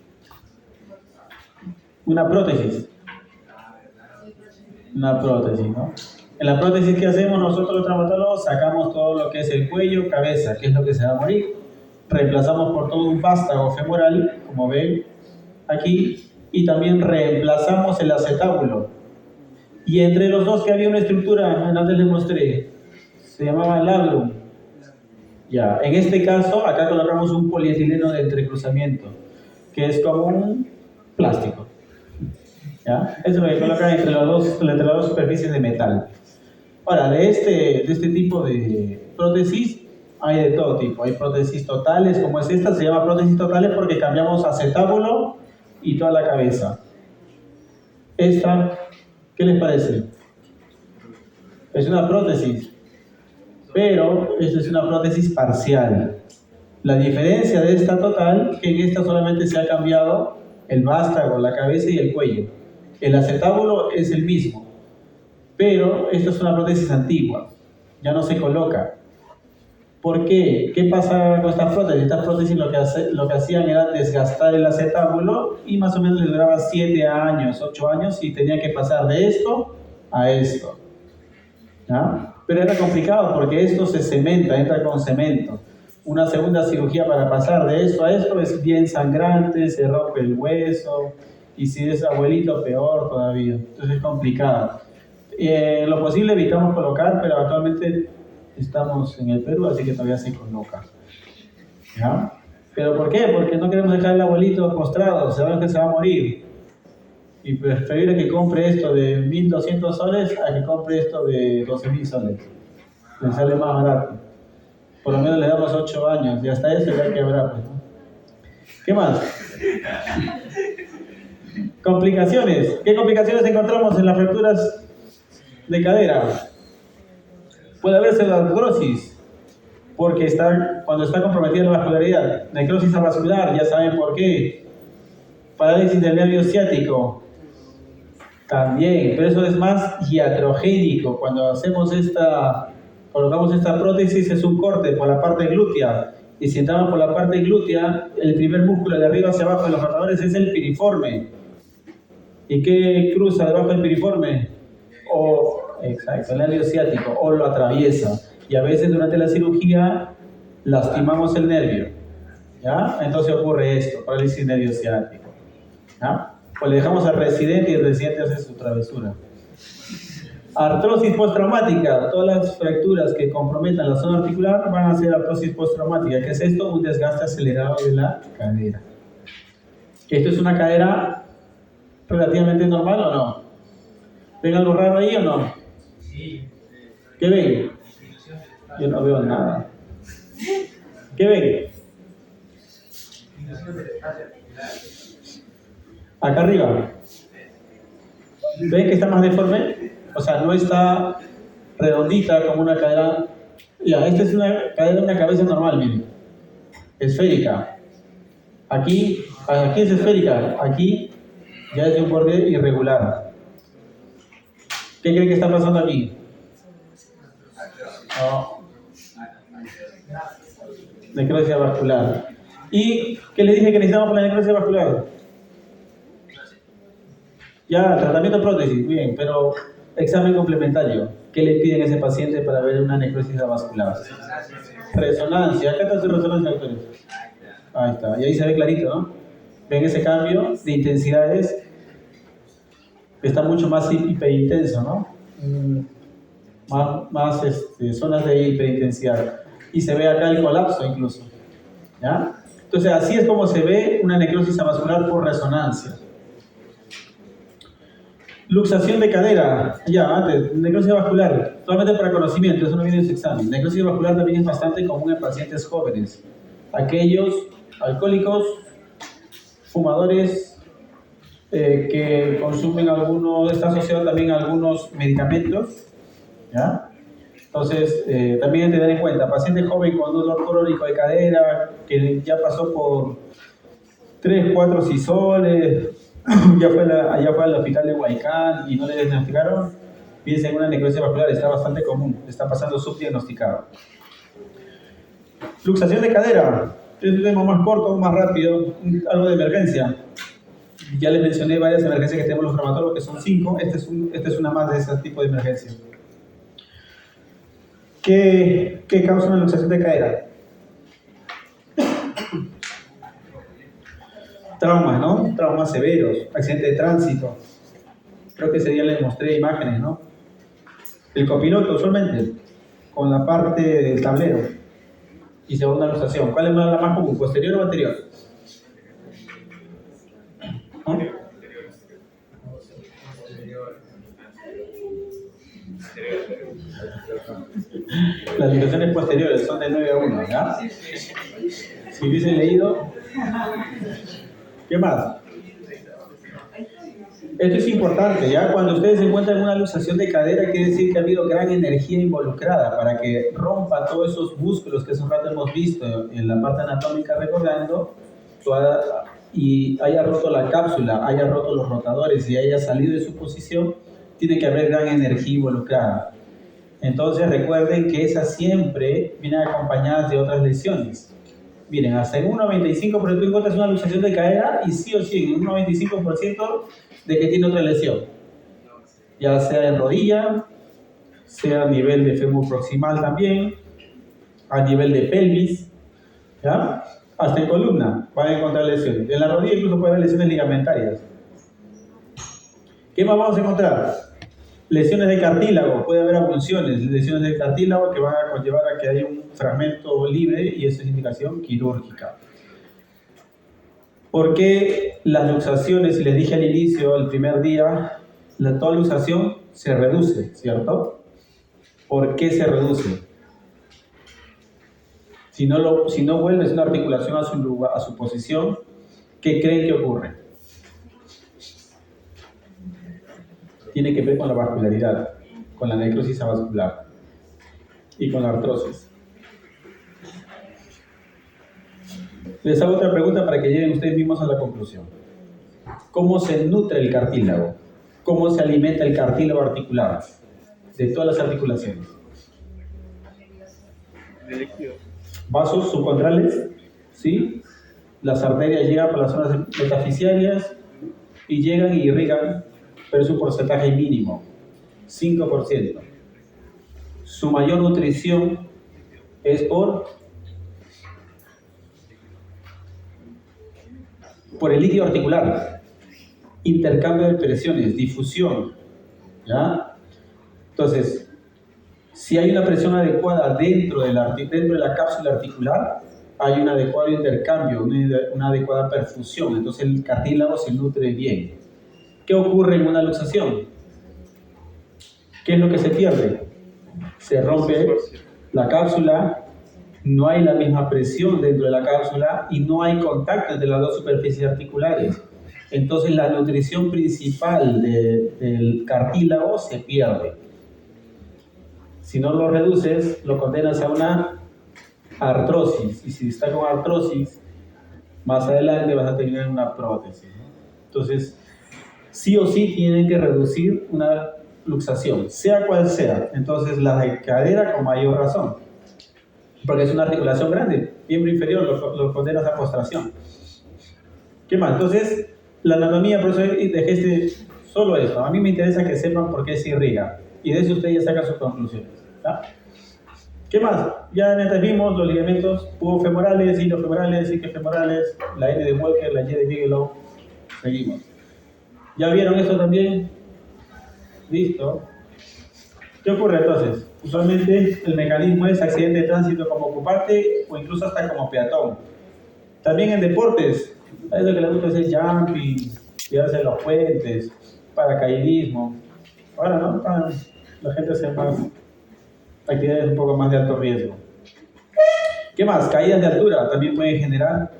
Una prótesis. Una prótesis, ¿no? En la prótesis que hacemos nosotros los traumatólogos, sacamos todo lo que es el cuello, cabeza, que es lo que se va a morir. Reemplazamos por todo un vástago femoral, como ven aquí, y también reemplazamos el acetábulo. Y entre los dos que había una estructura, antes les mostré, se llamaba labrum. Ya, en este caso, acá colocamos un polietileno de entrecruzamiento, que es como un plástico. ¿Ya? Eso es lo que colocan entre las dos superficies de metal. Ahora, de este tipo de prótesis, hay de todo tipo. Hay prótesis totales, como es esta, se llama prótesis totales porque cambiamos acetábulo y toda la cabeza. Esta, ¿qué les parece? Es una prótesis, pero esta es una prótesis parcial. La diferencia de esta total es que en esta solamente se ha cambiado el vástago, la cabeza y el cuello. El acetábulo es el mismo, pero esta es una prótesis antigua, ya no se coloca. ¿Por qué? ¿Qué pasa con estas prótesis? Estas prótesis lo que hacían era desgastar el acetábulo y más o menos les duraba 7 años, 8 años y tenía que pasar de esto a esto. ¿Ya? Pero era complicado porque esto se cementa, entra con cemento. Una segunda cirugía para pasar de esto a esto es bien sangrante, se rompe el hueso y si es abuelito peor todavía. Entonces es complicado. Lo posible evitamos colocar, pero actualmente estamos en el Perú, así que todavía se coloca. ¿Ya? ¿Pero por qué? Porque no queremos dejar al abuelito postrado, sabemos que se va a morir. Y preferible que compre esto de 1.200 soles a que compre esto de 12.000 soles. Le sale más barato. Por lo menos le damos 8 años y hasta eso ya hay que hablar. ¿No? ¿Qué más? Complicaciones. ¿Qué complicaciones encontramos en las fracturas de cadera? Puede haber pseudoartrosis, porque cuando está comprometida la vascularidad. Necrosis avascular, ya saben por qué. Parálisis del nervio ciático. También, pero eso es más iatrogénico. Cuando colocamos esta prótesis es un corte por la parte glútea. Y si entramos por la parte glútea, el primer músculo de arriba hacia abajo de los rotadores es el piriforme. ¿Y qué cruza debajo del piriforme? Exacto, el nervio ciático, o lo atraviesa. Y a veces durante la cirugía lastimamos el nervio. ¿Ya? Entonces ocurre esto, parálisis nervio ciático. ¿Ya? O le dejamos al residente y el residente hace su travesura. Artrosis postraumática. Todas las fracturas que comprometan la zona articular van a ser artrosis postraumática. ¿Qué es esto? Un desgaste acelerado de la cadera. ¿Esto es una cadera relativamente normal o no? ¿Ven algo raro ahí o no? ¿Qué ven? Yo no veo nada. ¿Qué ven? Acá arriba. ¿Ven que está más deforme? O sea, no está redondita como una cadera. Ya, esta es una cadera de una cabeza normal, miren. Esférica. Aquí es esférica. Aquí ya es de un borde irregular. ¿Qué creen que está pasando aquí? No. Necrosis vascular. ¿Y qué les dije que necesitamos para la necrosis vascular? Ya, tratamiento prótesis, bien, pero examen complementario. ¿Qué le piden a ese paciente para ver una necrosis vascular? Resonancia. Acá está su resonancia, doctores. Ahí está, y ahí se ve clarito, ¿no? Ven ese cambio de intensidades. Está mucho más hiperintenso, ¿no? Más zonas de hiperintensidad. Y se ve acá el colapso incluso. ¿Ya? Entonces, así es como se ve una necrosis avascular por resonancia. Luxación de cadera. Ya, antes, necrosis vascular. Solamente para conocimiento, eso no viene en su examen. Necrosis vascular también es bastante común en pacientes jóvenes. Aquellos alcohólicos, fumadores, que consumen está asociado también a algunos medicamentos. ¿Ya? Entonces, también hay que tener en cuenta, paciente joven con dolor crónico de cadera, que ya pasó por 3, 4 sisoles, ya fue al hospital de Huaycán y no le diagnosticaron, piensa en una necrosis vascular, está bastante común, está pasando subdiagnosticado. Luxación de cadera, es un tema más corto, más rápido, algo de emergencia. Ya les mencioné varias emergencias que tenemos los traumatólogos, que son 5, esta es una más de ese tipo de emergencia. ¿Qué causa una luxación de cadera? Traumas, ¿no? Traumas severos, accidente de tránsito. Creo que ese día les mostré imágenes, ¿no? El copiloto, usualmente, con la parte del tablero. Y segunda luxación. ¿Cuál es la más común? ¿Posterior o anterior? ¿No? Las luxaciones posteriores son de 9 a 1, ¿ya? Si hubiesen leído... ¿Qué más? Esto es importante, ¿ya? Cuando ustedes encuentran una luxación de cadera, quiere decir que ha habido gran energía involucrada para que rompa todos esos músculos que hace un rato hemos visto en la parte anatómica recordando, y haya roto la cápsula, haya roto los rotadores y haya salido de su posición, tiene que haber gran energía involucrada. Entonces recuerden que esas siempre vienen acompañadas de otras lesiones. Miren, hasta en un 95% tú encuentras una luxación de cadera y sí o sí, en un 95% de que tiene otra lesión. Ya sea en rodilla, sea a nivel de fémur proximal también, a nivel de pelvis, ¿ya? Hasta en columna van a encontrar lesiones. En la rodilla incluso puede haber lesiones ligamentarias. ¿Qué más vamos a encontrar? Lesiones de cartílago, puede haber abulsiones, lesiones de cartílago que van a conllevar a que haya un fragmento libre y eso es indicación quirúrgica. ¿Por qué las luxaciones, si les dije al inicio, el primer día, toda luxación se reduce, ¿cierto? ¿Por qué se reduce? Si no vuelves una articulación a su posición, ¿qué creen que ocurre? Tiene que ver con la vascularidad, con la necrosis avascular y con la artrosis. Les hago otra pregunta para que lleguen ustedes mismos a la conclusión. ¿Cómo se nutre el cartílago? ¿Cómo se alimenta el cartílago articular? De todas las articulaciones. Vasos subcontrales, ¿sí? Las arterias llegan por las zonas metafisiarias y llegan y irrigan, pero es un porcentaje mínimo, 5%. Su mayor nutrición es por el líquido articular, intercambio de presiones, difusión, ¿ya? Entonces, si hay una presión adecuada dentro de la cápsula articular, hay un adecuado intercambio, una adecuada perfusión, entonces el cartílago se nutre bien. ¿Qué ocurre en una luxación? ¿Qué es lo que se pierde? Se rompe la cápsula, no hay la misma presión dentro de la cápsula y no hay contacto entre las dos superficies articulares. Entonces la nutrición principal del cartílago se pierde. Si no lo reduces, lo condenas a una artrosis. Y si está con artrosis, más adelante vas a tener una prótesis, ¿no? Entonces, sí o sí tienen que reducir una luxación, sea cual sea. Entonces, la de cadera con mayor razón, porque es una articulación grande, miembro inferior, lo condenas a postración. ¿Qué más? Entonces, la anatomía, por eso dejé solo esto. A mí me interesa que sepan por qué se irriga. Y de eso ustedes ya sacan sus conclusiones, ¿tá? ¿Qué más? Ya antes vimos los ligamentos pubofemorales, ilofemorales, isquiofemorales, la N de Walker, la Y de Bigelow. Seguimos. ¿Ya vieron esto también? Listo. ¿Qué ocurre entonces? Usualmente el mecanismo es accidente de tránsito como ocupante o incluso hasta como peatón. También en deportes, es lo que les gusta hacer jumping, tirarse en los puentes, paracaidismo. Ahora no, la gente hace más actividades un poco más de alto riesgo. ¿Qué más? Caídas de altura también pueden generar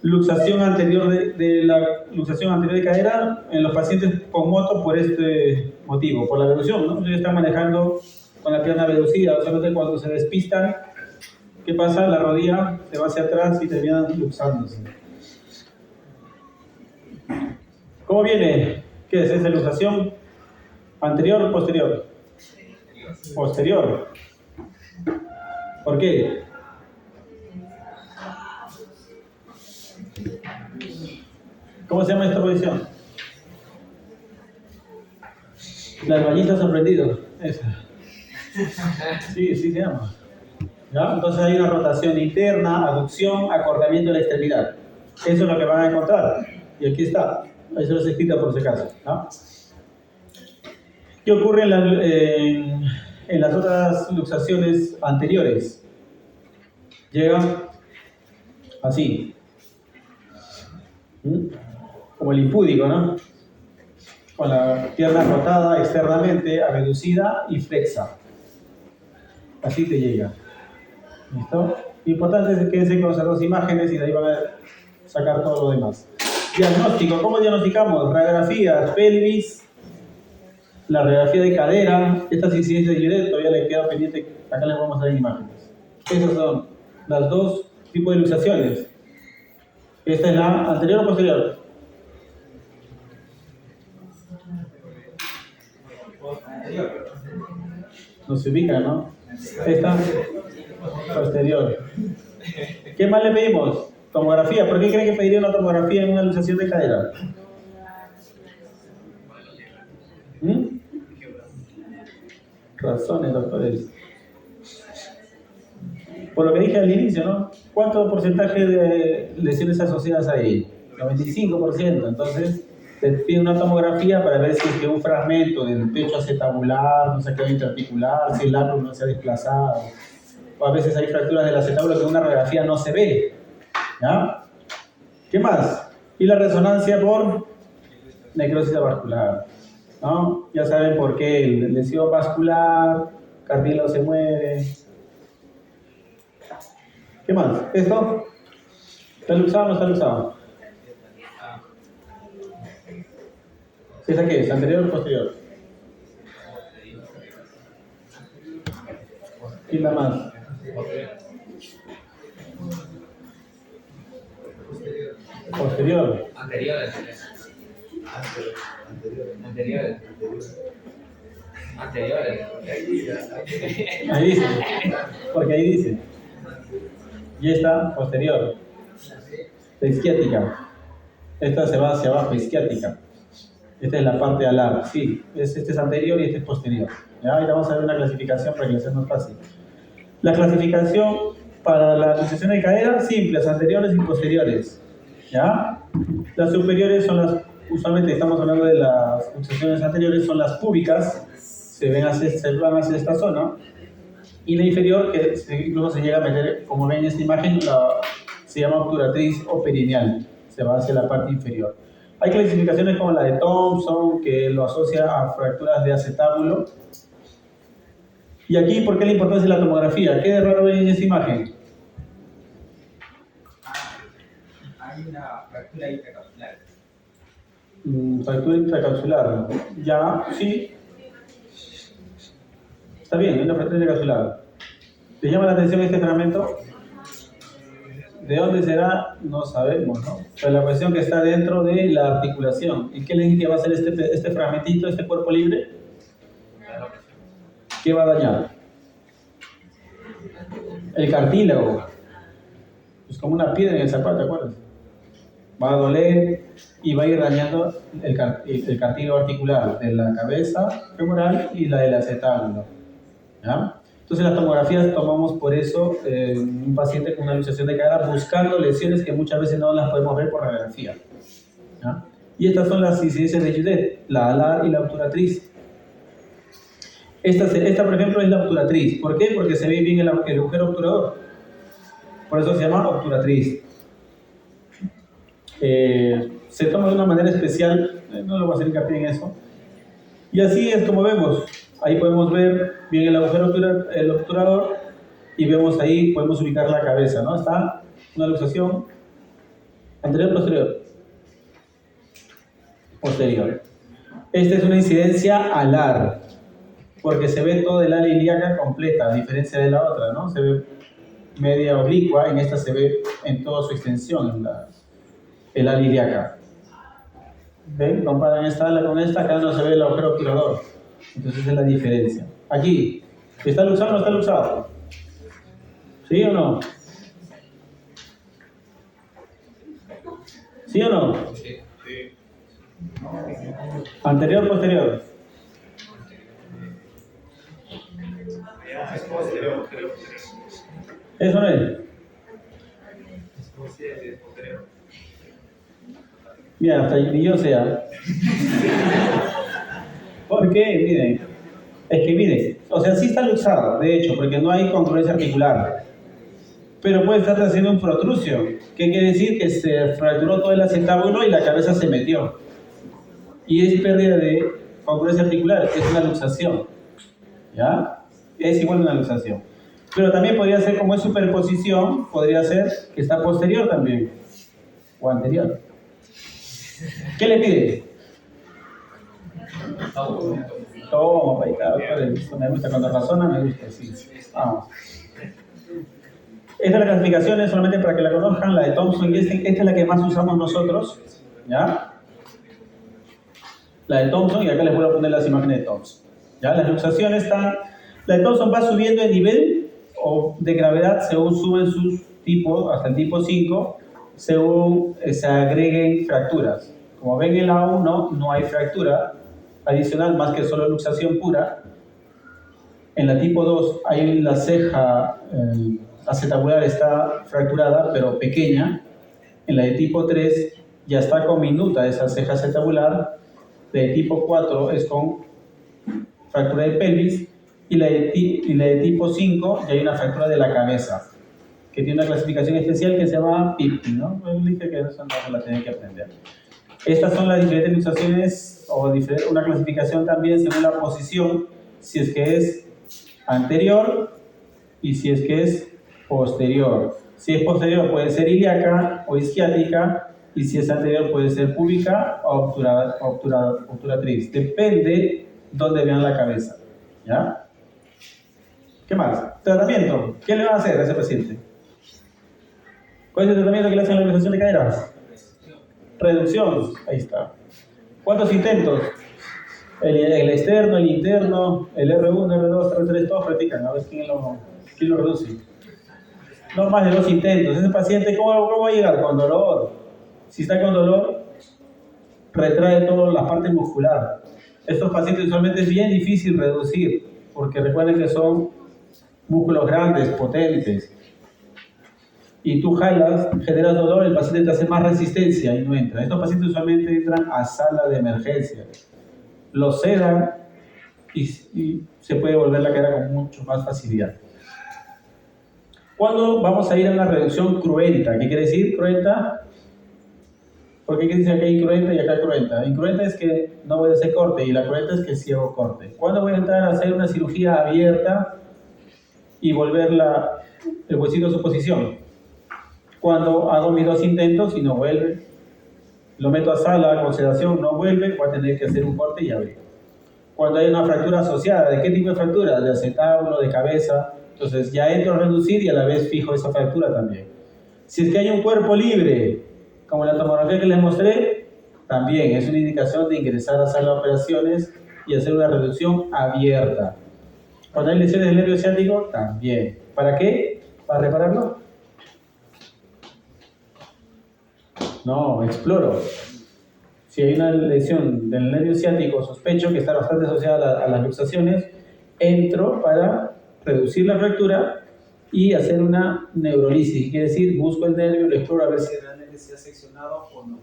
luxación anterior la luxación anterior de cadera en los pacientes con moto por este motivo, por la velocidad, ¿no? Ellos están manejando con la pierna reducida, o sea, cuando se despistan, ¿qué pasa? La rodilla se va hacia atrás y terminan luxándose. ¿Cómo viene? ¿Qué es esa luxación? ¿Anterior o posterior? Posterior. ¿Por qué? ¿Cómo se llama esta posición? La albañista sorprendido. Esa. Sí, sí se llama. ¿Ya? Entonces hay una rotación interna, aducción, acortamiento de la extremidad. Eso es lo que van a encontrar. Y aquí está. Eso es escrito por si acaso, ¿no? ¿Qué ocurre en las otras luxaciones anteriores? Llegan así. Como el impúdico, ¿no? Con la pierna rotada externamente, abducida y flexa. Así te llega. ¿Listo? Importante es que quédense con esas dos imágenes y de ahí van a sacar todo lo demás. Diagnóstico. ¿Cómo diagnosticamos? Radiografías, pelvis, la radiografía de cadera, estas incidencias de Giret, todavía le queda pendiente, acá les vamos a dar imágenes. Esas son las dos tipos de luxaciones. Esta es la anterior o posterior. No se ubica, ¿no? Esta posterior. ¿Qué más le pedimos? Tomografía. ¿Por qué creen que pediría una tomografía en una luxación de cadera? Razones, doctores. Por lo que dije al inicio, ¿no? ¿Cuánto porcentaje de lesiones asociadas hay? 95%. Entonces, te pide una tomografía para ver si es que un fragmento del pecho acetabular, no se queda interarticular, si el labio no se ha desplazado. O a veces hay fracturas del acetábulo que en una radiografía no se ve. ¿Ya? ¿Qué más? Y la resonancia por necrosis vascular, ¿no? Ya saben por qué, lesión vascular, cartílago se mueve. ¿Qué más? ¿Esto? ¿Está luxado o no está luxado? ¿Esa qué es? ¿Anterior o posterior? ¿Quién da más? Posterior.
Anterior. Anteriores.
Ahí dice, porque ahí dice. Y esta, posterior. Isquiática. Esta se va hacia abajo, isquiática. Esta es la parte alar. Sí, este es anterior y este es posterior. ¿Ya? Ahora vamos a ver una clasificación para que sea más fácil. La clasificación para la luxación de cadera, simples, anteriores y posteriores. ¿Ya? Las superiores son las, usualmente estamos hablando de las luxaciones anteriores, son las púbicas, se van hacia esta zona. Y la inferior, que luego se llega a meter, como ven en esta imagen, se llama obturatriz o perineal, se va hacia la parte inferior. Hay clasificaciones como la de Thompson, que lo asocia a fracturas de acetábulo. Y aquí, ¿por qué la importancia de la tomografía? ¿Qué de raro ven en esa imagen?
Hay una fractura intracapsular.
Fractura intracapsular. Ya, sí. Está bien, es una fractura intracapsular. ¿Te llama la atención este fragmento? ¿De dónde será? No sabemos, ¿no? Pero la cuestión que está dentro de la articulación. ¿Y qué le dije que va a hacer este fragmentito, este cuerpo libre? ¿Qué va a dañar? El cartílago. Es como una piedra en el zapato, ¿te acuerdas? Va a doler y va a ir dañando el cartílago articular de la cabeza femoral y la del acetábulo. ¿Ya? Entonces las tomografías tomamos por eso un paciente con una luxación de cadera buscando lesiones que muchas veces no las podemos ver por radiografía. ¿Ya? Y estas son las incidencias de Judet, la alar y la obturatriz. Esta, por ejemplo, es la obturatriz. ¿Por qué? Porque se ve bien el agujero obturador. Por eso se llama obturatriz. Se toma de una manera especial, no lo voy a hacer hincapié en eso. Y así es como vemos. Ahí podemos ver bien el agujero obturador y vemos ahí, podemos ubicar la cabeza, ¿no? Está una luxación anterior, posterior. Posterior. Esta es una incidencia alar, porque se ve toda el ala ilíaca completa, a diferencia de la otra, ¿no? Se ve media oblicua, en esta se ve en toda su extensión el ala ilíaca. ¿Ven? Comparan esta ala con esta, acá no se ve el agujero obturador. Entonces esa es la diferencia. Aquí, ¿está luxado o no está luxado? ¿Sí o no? ¿Sí o no?
Sí.
¿Anterior o posterior? ¿Eso no es? Mira, hasta yo sea. ¿Por qué? Miren, es que miren, o sea, sí está luxado, de hecho, porque no hay congruencia articular. Pero puede estar haciendo un protrusio. ¿Qué quiere decir? Que se fracturó todo el acetábulo y la cabeza se metió. Y es pérdida de congruencia articular, es una luxación. ¿Ya? Es igual a una luxación. Pero también podría ser, como es superposición, podría ser que está posterior también. O anterior. ¿Qué le pide? Toma, paita, me gusta cuando razona, me gusta, sí. Vamos. Esta es la clasificación, solamente para que la conozcan, la de Thompson y esta es la que más usamos nosotros, ¿ya? La de Thompson, y acá les voy a poner las imágenes de Thompson. ¿Ya? Las luxaciones están... La de Thompson va subiendo de nivel o de gravedad según suben sus tipos, hasta el tipo 5, según se agreguen fracturas. Como ven en la A1 no hay fractura adicional más que solo luxación pura. En la tipo 2 hay la ceja acetabular está fracturada pero pequeña. En la de tipo 3 ya está con minuta esa ceja acetabular. La de tipo 4 es con fractura de pelvis y la de tipo 5 ya hay una fractura de la cabeza que tiene una clasificación especial que se llama PIPTI, ¿no? Pues dije que eso no la tienen que aprender. Estas son las diferentes luxaciones o una clasificación también según la posición, si es que es anterior y si es que es posterior. Si es posterior puede ser ilíaca o isquiática y si es anterior puede ser púbica o obturatriz. Depende dónde vean la cabeza. ¿Ya? ¿Qué más? Tratamiento. ¿Qué le va a hacer a ese paciente? ¿Cuál es el tratamiento que le hacen a la luxación de cadera? Reducción. Ahí está. ¿Cuántos intentos? El externo, el interno, el R1, R2, R3, todos practican. A ver quién lo reduce. No más de 2 intentos. Ese paciente, ¿cómo va a llegar? Con dolor. Si está con dolor, retrae toda la parte muscular. Estos pacientes usualmente es bien difícil reducir, porque recuerden que son músculos grandes, potentes. Y tú jalas, generas dolor, el paciente te hace más resistencia y no entra. Estos pacientes usualmente entran a sala de emergencia. Los sedan y se puede volver la cara con mucho más facilidad. ¿Cuándo vamos a ir a una reducción cruenta? ¿Qué quiere decir cruenta? ¿Por qué dice acá incruenta y acá cruenta? Incruenta es que no voy a hacer corte y la cruenta es que sí hago corte. ¿Cuándo voy a entrar a hacer una cirugía abierta y volver el huesito a su posición? Cuando hago mis 2 intentos y no vuelve. Lo meto a sala, a consideración, no vuelve, voy a tener que hacer un corte y abrir. Cuando hay una fractura asociada, ¿de qué tipo de fractura? De acetábulo, de cabeza. Entonces ya entro a reducir y a la vez fijo esa fractura también. Si es que hay un cuerpo libre, como la tomografía que les mostré, también es una indicación de ingresar a sala de operaciones y hacer una reducción abierta. Cuando hay lesiones del nervio ciático, también. ¿Para qué? ¿Para repararlo? No, exploro. Si hay una lesión del nervio ciático, sospecho que está bastante asociada a las luxaciones, entro para reducir la fractura y hacer una neurolisis. Quiere decir, busco el nervio, lo exploro a ver si realmente se ha seccionado o no.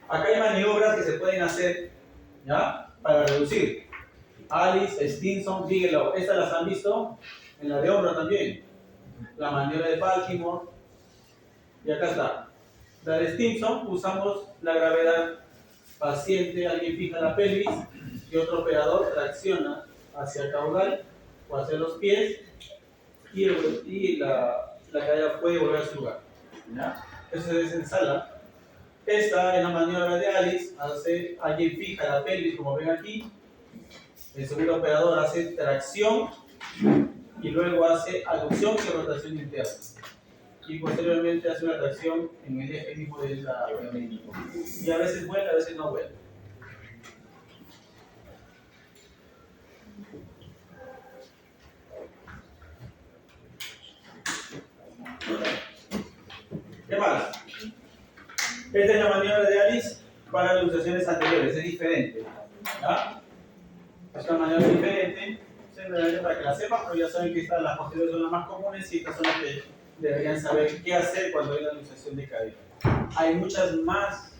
Acá hay maniobras que se pueden hacer, ¿ya? Para reducir. Alice, Stinson, Bigelow. Estas las han visto en la de hombro también. La maniobra de Baltimore. Y acá está. La de Stinson, usamos la gravedad paciente, alguien fija la pelvis y otro operador tracciona hacia el caudal o hacia los pies y la cadera puede volver a su lugar. ¿Ya? Eso es en sala. Esta es la maniobra de Alice, alguien fija la pelvis como ven aquí, el segundo operador hace tracción y luego hace aducción y rotación interna. Y posteriormente hace una tracción en el eje mismo de la pelvis. Y a veces vuela, a veces no vuela. ¿Qué más? Esta es la maniobra de Alice para luxaciones anteriores, es diferente. ¿Ya? Es una maniobra diferente, simplemente para que la sepan, pero ya saben que las posteriores son las más comunes y estas son las que deberían saber qué hacer cuando hay una luxación de cadera. Hay muchas más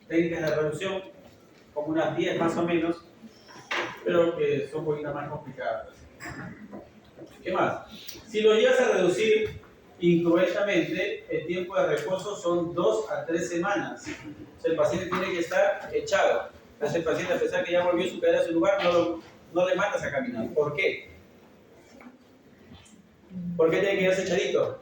técnicas de reducción, como unas 10 más o menos, pero que son un poquito más complicadas. ¿Qué más? Si lo llevas a reducir incruentamente, el tiempo de reposo son 2 a 3 semanas. O sea, el paciente tiene que estar echado. Entonces el paciente, a pesar que ya volvió su cadera a su lugar, no le mandas a caminar. ¿Por qué? ¿Por qué tiene que quedarse echadito?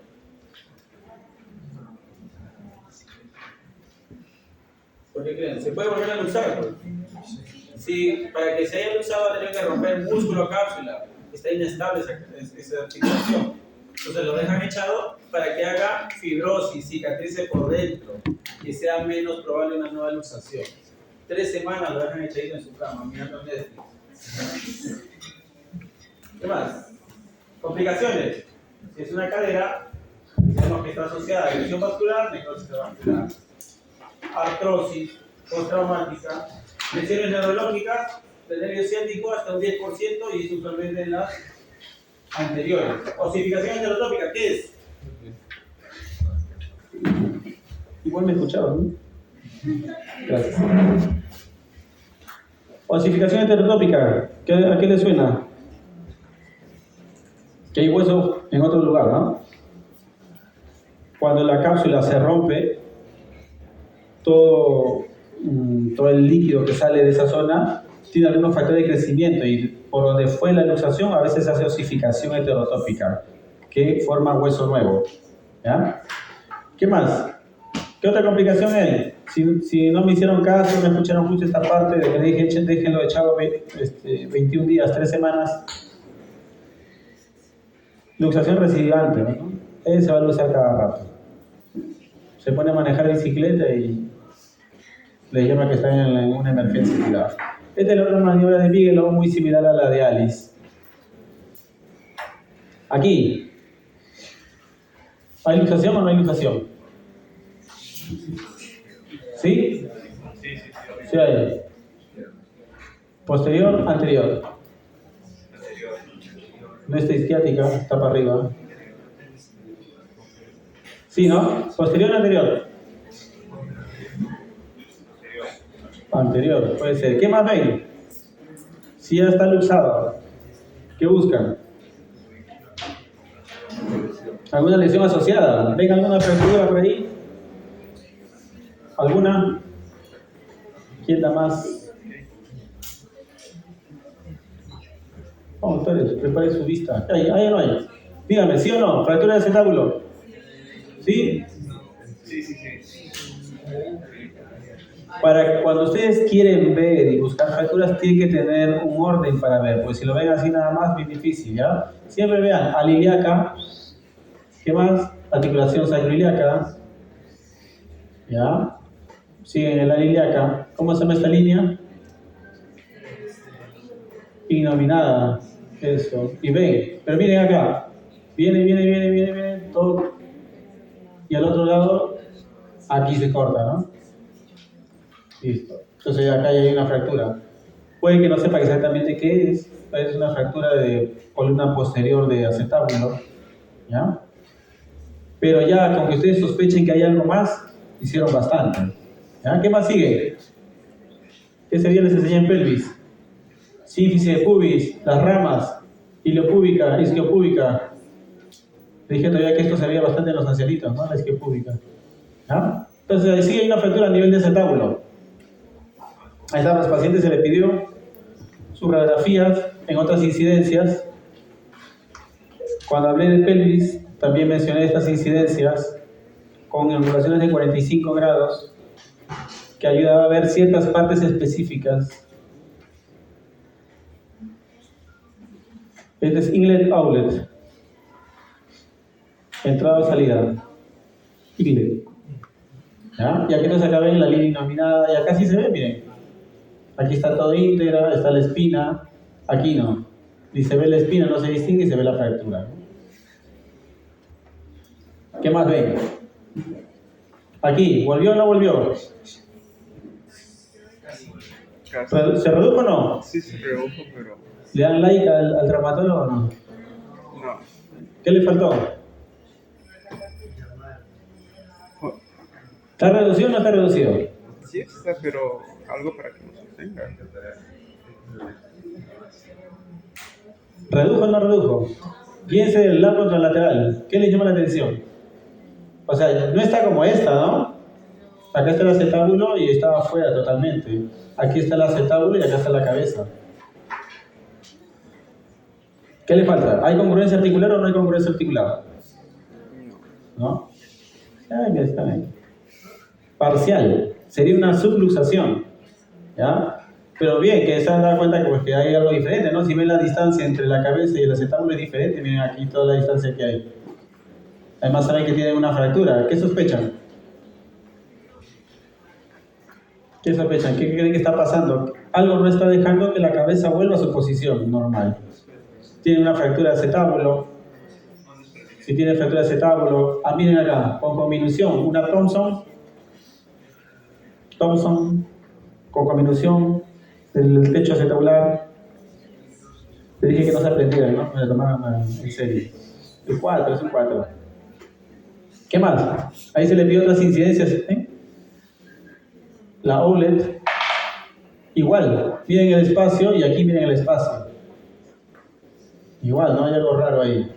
¿Por qué creen? ¿Se puede volver a luxar? Sí, para que se haya luxado va a tener que romper el músculo cápsula. Está inestable esa articulación. Entonces lo dejan echado para que haga fibrosis, cicatrice por dentro y sea menos probable una nueva luxación. 3 semanas lo dejan echadito en su cama, mirando Netflix. ¿Qué más? Complicaciones. Si es una cadera, sabemos que está asociada a lesión vascular, necrosis vascular, artrosis postraumática, lesiones neurológicas del nervio ciático hasta un 10% y es usualmente en las anteriores. Osificación heterotópica, ¿qué es? Igual me escuchaban, ¿no? Gracias. Osificación heterotópica, ¿a qué le suena? Que hay hueso en otro lugar, ¿no? Cuando la cápsula se rompe, todo el líquido que sale de esa zona tiene algunos factores de crecimiento y por donde fue la luxación a veces se hace osificación heterotópica que forma hueso nuevo. ¿Ya? ¿Qué más? ¿Qué otra complicación hay? Si no me hicieron caso, me escucharon justo esta parte de que dije, déjenlo echado 21 días, 3 semanas. Luxación recidivante, ¿no? Ese va a usar cada rato. Se pone a manejar bicicleta y le llama que está en una emergencia privada. Esta es la otra maniobra de Bigelow, muy similar a la de Alice. Aquí. ¿Hay luxación o no hay luxación? ¿Sí? Sí hay. Posterior, anterior. No está isquiática, está para arriba. ¿Sí, no? Posterior o anterior. Anterior, puede ser. ¿Qué más ven? Si ya está luxado, ¿qué buscan? ¿Alguna lesión asociada? ¿Ven alguna fractura por ahí? ¿Alguna? ¿Quién da más? Vamos, ustedes, prepare su vista. ¿Hay o no hay? Dígame, ¿sí o no? ¿Fractura de acetábulo? ¿Sí?
Sí.
Para cuando ustedes quieren ver y buscar fracturas, tienen que tener un orden para ver, pues si lo ven así nada más, bien difícil, ¿ya? Siempre vean, aliliaca, ¿qué más? Articulación sacroiliaca, ¿ya? Siguen en la aliliaca. ¿Cómo se llama esta línea? Ignominada, eso. Y ven, pero miren acá, viene, todo. Y al otro lado, aquí se corta, ¿no? Listo. Entonces acá ya hay una fractura. Puede que no sepa exactamente qué es una fractura de columna posterior de acetábulo, ¿ya? Pero ya con que ustedes sospechen que hay algo más, hicieron bastante. ¿Ya? ¿Qué más sigue? Ese día les enseñé en pelvis. Sínfisis de pubis, las ramas, iliopúbica, isquiopúbica. Le dije todavía que esto se veía bastante en los ancianitos, ¿no? La isquiopúbica. ¿Ya? Entonces ahí sí hay una fractura a nivel de acetábulo. A estas pacientes se le pidió sus radiografías en otras incidencias. Cuando hablé de pelvis, también mencioné estas incidencias con angulaciones de 45 grados que ayudaba a ver ciertas partes específicas. Este es inlet-outlet. Entrada o salida. Inlet. ¿Ya? Y aquí nos acá ven la línea inominada, y acá sí se ve, miren. Aquí está todo íntegra, está la espina, aquí no. Y se ve la espina, no se distingue y se ve la fractura. ¿Qué más ven? Aquí, ¿volvió o no volvió? ¿Se redujo o no?
Sí, se redujo, pero...
¿Le dan like al traumatólogo o no?
No.
¿Qué le faltó? ¿Está reducido o no está reducido?
Sí está, pero algo para que no se tenga.
¿Redujo o no redujo? Piense del lado contralateral. ¿Qué le llama la atención? O sea, no está como esta, ¿no? Acá está el acetábulo y estaba afuera totalmente. Aquí está el acetábulo y acá está la cabeza. ¿Qué le falta? ¿Hay congruencia articular o no hay congruencia articular? ¿No? Ahí está bien. Parcial. Sería una subluxación. ¿Ya? Pero bien, que se han dado cuenta que, pues, que hay algo diferente, ¿no? Si ven la distancia entre la cabeza y el acetábulo es diferente, miren aquí toda la distancia que hay. Además saben que tienen una fractura. ¿Qué sospechan? ¿Qué sospechan? ¿Qué creen que está pasando? Algo no está dejando que la cabeza vuelva a su posición normal. Tiene una fractura de acetábulo. Si tiene fractura de acetábulo, miren acá, con conminución, una Thompson, con conminución del techo acetabular. Le dije que no se aprendieran, ¿no? Me lo tomaban en serio. El 4, es un 4. ¿Qué más? Ahí se le pidió otras incidencias, ¿eh? La outlet, igual, miren el espacio y aquí miren el espacio. Igual, ¿no? Hay algo raro ahí.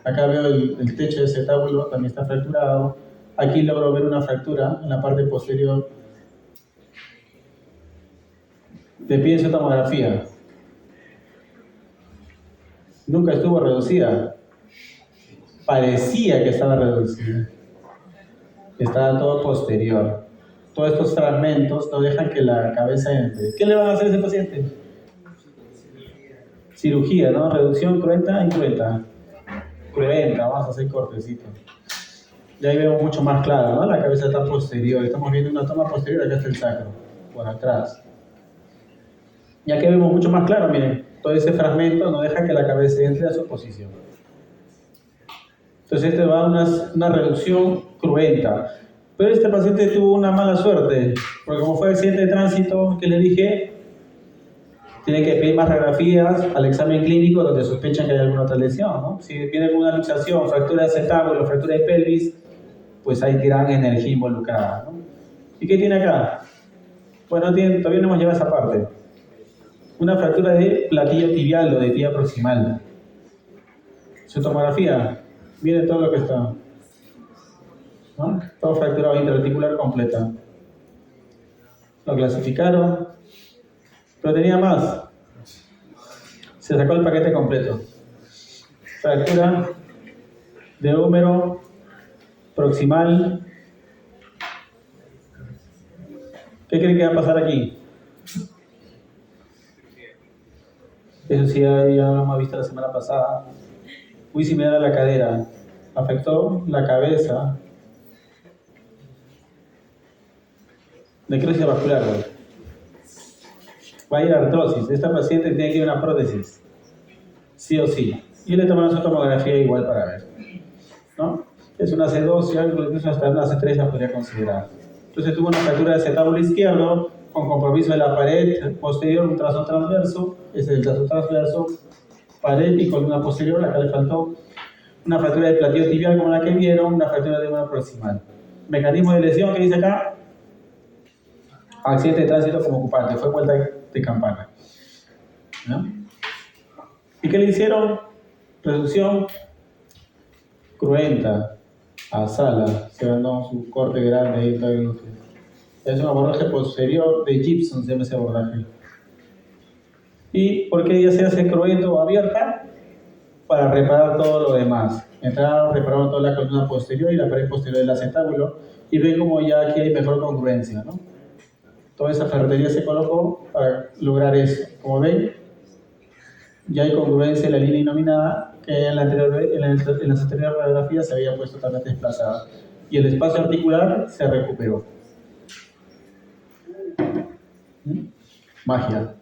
Acá veo el techo de acetábulo, también está fracturado. Aquí logro ver una fractura en la parte posterior. Le piden su tomografía. Nunca estuvo reducida. Parecía que estaba reducida. Estaba todo posterior. Todos estos fragmentos no dejan que la cabeza entre. ¿Qué le van a hacer a ese paciente? Cirugía, ¿no? Reducción cruenta y cruenta. Cruenta, vamos a hacer cortecito. Y ahí vemos mucho más claro, ¿no? La cabeza está posterior. Estamos viendo una toma posterior, acá está el sacro, por atrás. Y aquí vemos mucho más claro, miren, todo ese fragmento no deja que la cabeza entre a su posición. Entonces este va a una reducción cruenta. Pero este paciente tuvo una mala suerte, porque como fue accidente de tránsito que le dije, tiene que pedir más radiografías al examen clínico donde sospechan que hay alguna otra lesión, ¿no? Si viene con una luxación, fractura de acetábulo, fractura de pelvis, pues hay gran energía involucrada, ¿no? ¿Y qué tiene acá? Bueno, todavía no hemos llegado a esa parte. Una fractura de platillo tibial o de tibia proximal. Su tomografía, viene todo lo que está, ¿no? Todo fracturado intraarticular completa. Lo clasificaron, pero tenía más. Se sacó el paquete completo. Fractura de húmero proximal. ¿Qué creen que va a pasar aquí? Eso sí, ya lo hemos visto la semana pasada. Muy similar a la cadera. Afectó la cabeza. Necrosis vascular. Va a ir a artrosis. Esta paciente tiene que ir a una prótesis. Sí o sí. Y le toman su tomografía igual para ver, ¿no? Es una C2, incluso hasta una C3 la podría considerar. Entonces tuvo una fractura de acetábulo izquierdo con compromiso de la pared posterior, un trazo transverso. Ese es el trazo transverso, pared y columna posterior. Acá le faltó una fractura de platillo tibial como la que vieron, una fractura de húmero proximal. Mecanismo de lesión que dice acá: accidente de tránsito como ocupante, fue vuelta de campana, ¿no? ¿Y qué le hicieron? Reducción cruenta a sala, se ganó su corte grande ahí, todo el... Es un abordaje posterior de Gibson, se llama ese abordaje. ¿Y por qué ya se hace cruento o abierta? Para reparar todo lo demás. Entraron, repararon toda la columna posterior y la pared posterior del acetábulo, y ven como ya aquí hay mejor congruencia, ¿no? Toda esa ferretería se colocó para lograr eso. Como ven, ya hay congruencia en la línea inominada que en las anteriores radiografías se había puesto totalmente desplazada. Y el espacio articular se recuperó. Magia.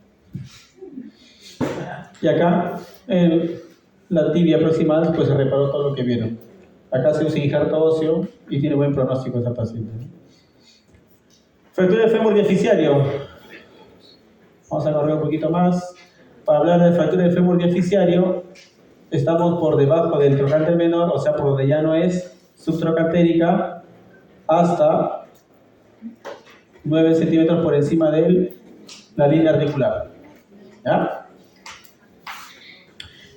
Y acá, en la tibia proximal, pues se reparó todo lo que vieron. Acá se usa injerto óseo y tiene buen pronóstico esta paciente. Fractura de fémur diaficiario. Vamos a correr un poquito más. Para hablar de fractura de fémur diaficiario, estamos por debajo del trocánter menor, o sea, por donde ya no es subtrocantérica, hasta 9 centímetros por encima de la línea articular. ¿Ya?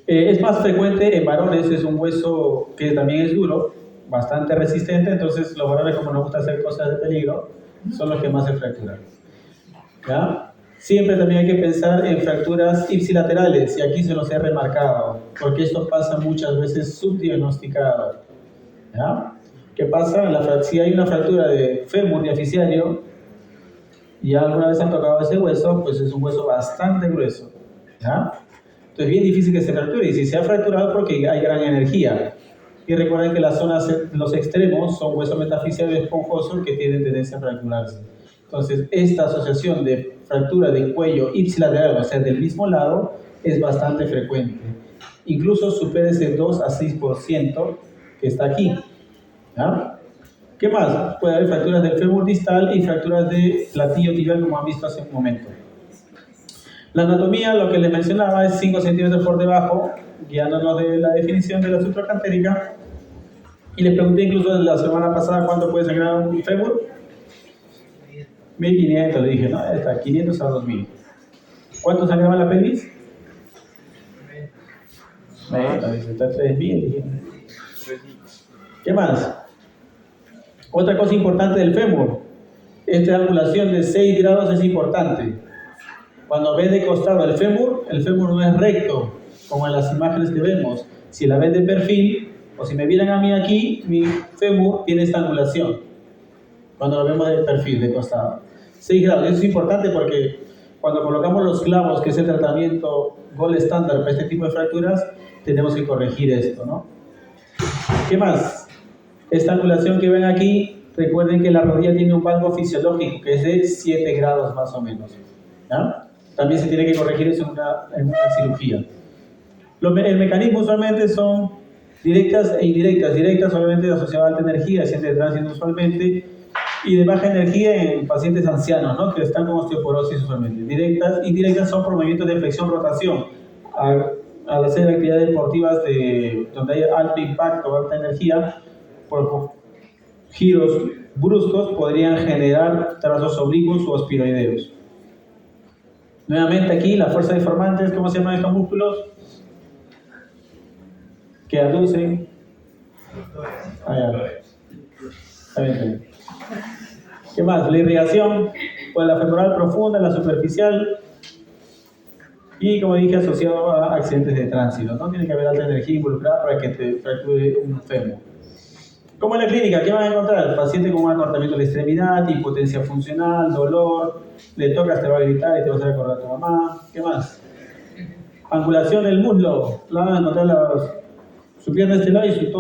Es más frecuente en varones, es un hueso que también es duro, bastante resistente, entonces los varones, como nos gusta hacer cosas de peligro, son los que más se fracturan. ¿Ya? Siempre también hay que pensar en fracturas ipsilaterales, y aquí se los he remarcado, porque esto pasa muchas veces subdiagnosticado. ¿Ya? ¿Qué pasa? Si hay una fractura de fémur diaficiario, y ya alguna vez han tocado ese hueso, pues es un hueso bastante grueso. ¿Ya? Entonces es bien difícil que se fracture, y si se ha fracturado porque hay gran energía. Y recuerden que las zonas, los extremos, son hueso metafisiario esponjoso que tienen tendencia a fracturarse. Entonces, esta asociación de fractura de cuello ipsilateral, o sea, del mismo lado, es bastante frecuente. Incluso supera ese 2 a 6% que está aquí. ¿Ya? ¿Qué más? Puede haber fracturas del fémur distal y fracturas de platillo tibial, como han visto hace un momento. La anatomía, lo que les mencionaba, es 5 centímetros por debajo, guiándonos de la definición de la subtrocantérica. Y les pregunté incluso la semana pasada cuánto puede sangrar un fémur. 1500, le dije, ¿no? Está 500 a 2000. ¿Cuánto sangraba la pelvis? Está 3000. ¿Qué más? Otra cosa importante del fémur. Esta angulación de 6 grados es importante. Cuando ven de costado el fémur no es recto, como en las imágenes que vemos. Si la ven de perfil, o si me miran a mí aquí, mi fémur tiene esta angulación. Cuando lo vemos de perfil, de costado. 6 grados. Eso es importante porque cuando colocamos los clavos, que es el tratamiento gold estándar para este tipo de fracturas, tenemos que corregir esto, ¿no? ¿Qué más? Esta angulación que ven aquí, recuerden que la rodilla tiene un valgo fisiológico que es de 7 grados más o menos. ¿Ya? También se tiene que corregir eso en una cirugía. El mecanismo usualmente son directas e indirectas. Directas obviamente asociadas a alta energía, accidentes de tránsito usualmente, y de baja energía en pacientes ancianos, ¿no? Que están con osteoporosis usualmente. Directas, indirectas son por movimientos de flexión-rotación. Al hacer actividades deportivas donde hay alto impacto o alta energía, por giros bruscos podrían generar trazos oblicuos o espiroideos. Nuevamente aquí, la fuerza deformante, ¿cómo se llaman estos músculos? Que aducen. Está bien. ¿Qué más? La irrigación, pues la femoral profunda, la superficial y, como dije, asociado a accidentes de tránsito. No tiene que haber alta energía involucrada para que te fracture un fémur. ¿Cómo en la clínica? ¿Qué van a encontrar? Paciente con un acortamiento de la extremidad, impotencia funcional, dolor, le tocas, te va a gritar y te vas a recordar a tu mamá. ¿Qué más? Angulación del muslo. La van a encontrar su pierna de este lado y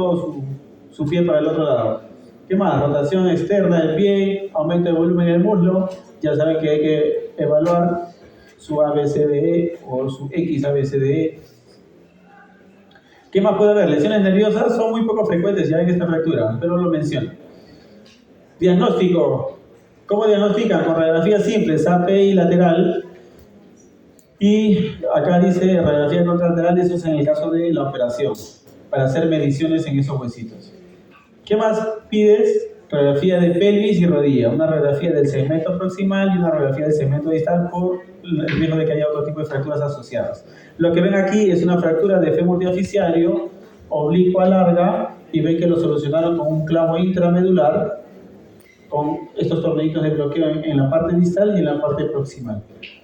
su pie para el otro lado. ¿Qué más? Rotación externa del pie, aumento de volumen en el muslo. Ya saben que hay que evaluar su ABCDE o su XABCDE. ¿Qué más puede haber? Lesiones nerviosas son muy poco frecuentes ya en esta fractura, pero lo menciono. Diagnóstico. ¿Cómo diagnostican? Con radiografía simple, API lateral. Y acá dice radiografía contralateral, eso es en el caso de la operación, para hacer mediciones en esos huesitos. ¿Qué más pides? Radiografía de pelvis y rodilla, una radiografía del segmento proximal y una radiografía del segmento distal por el riesgo de que haya otro tipo de fracturas asociadas. Lo que ven aquí es una fractura de fémur diaficiario, oblicua larga, y ven que lo solucionaron con un clavo intramedular, con estos tornillitos de bloqueo en la parte distal y en la parte proximal.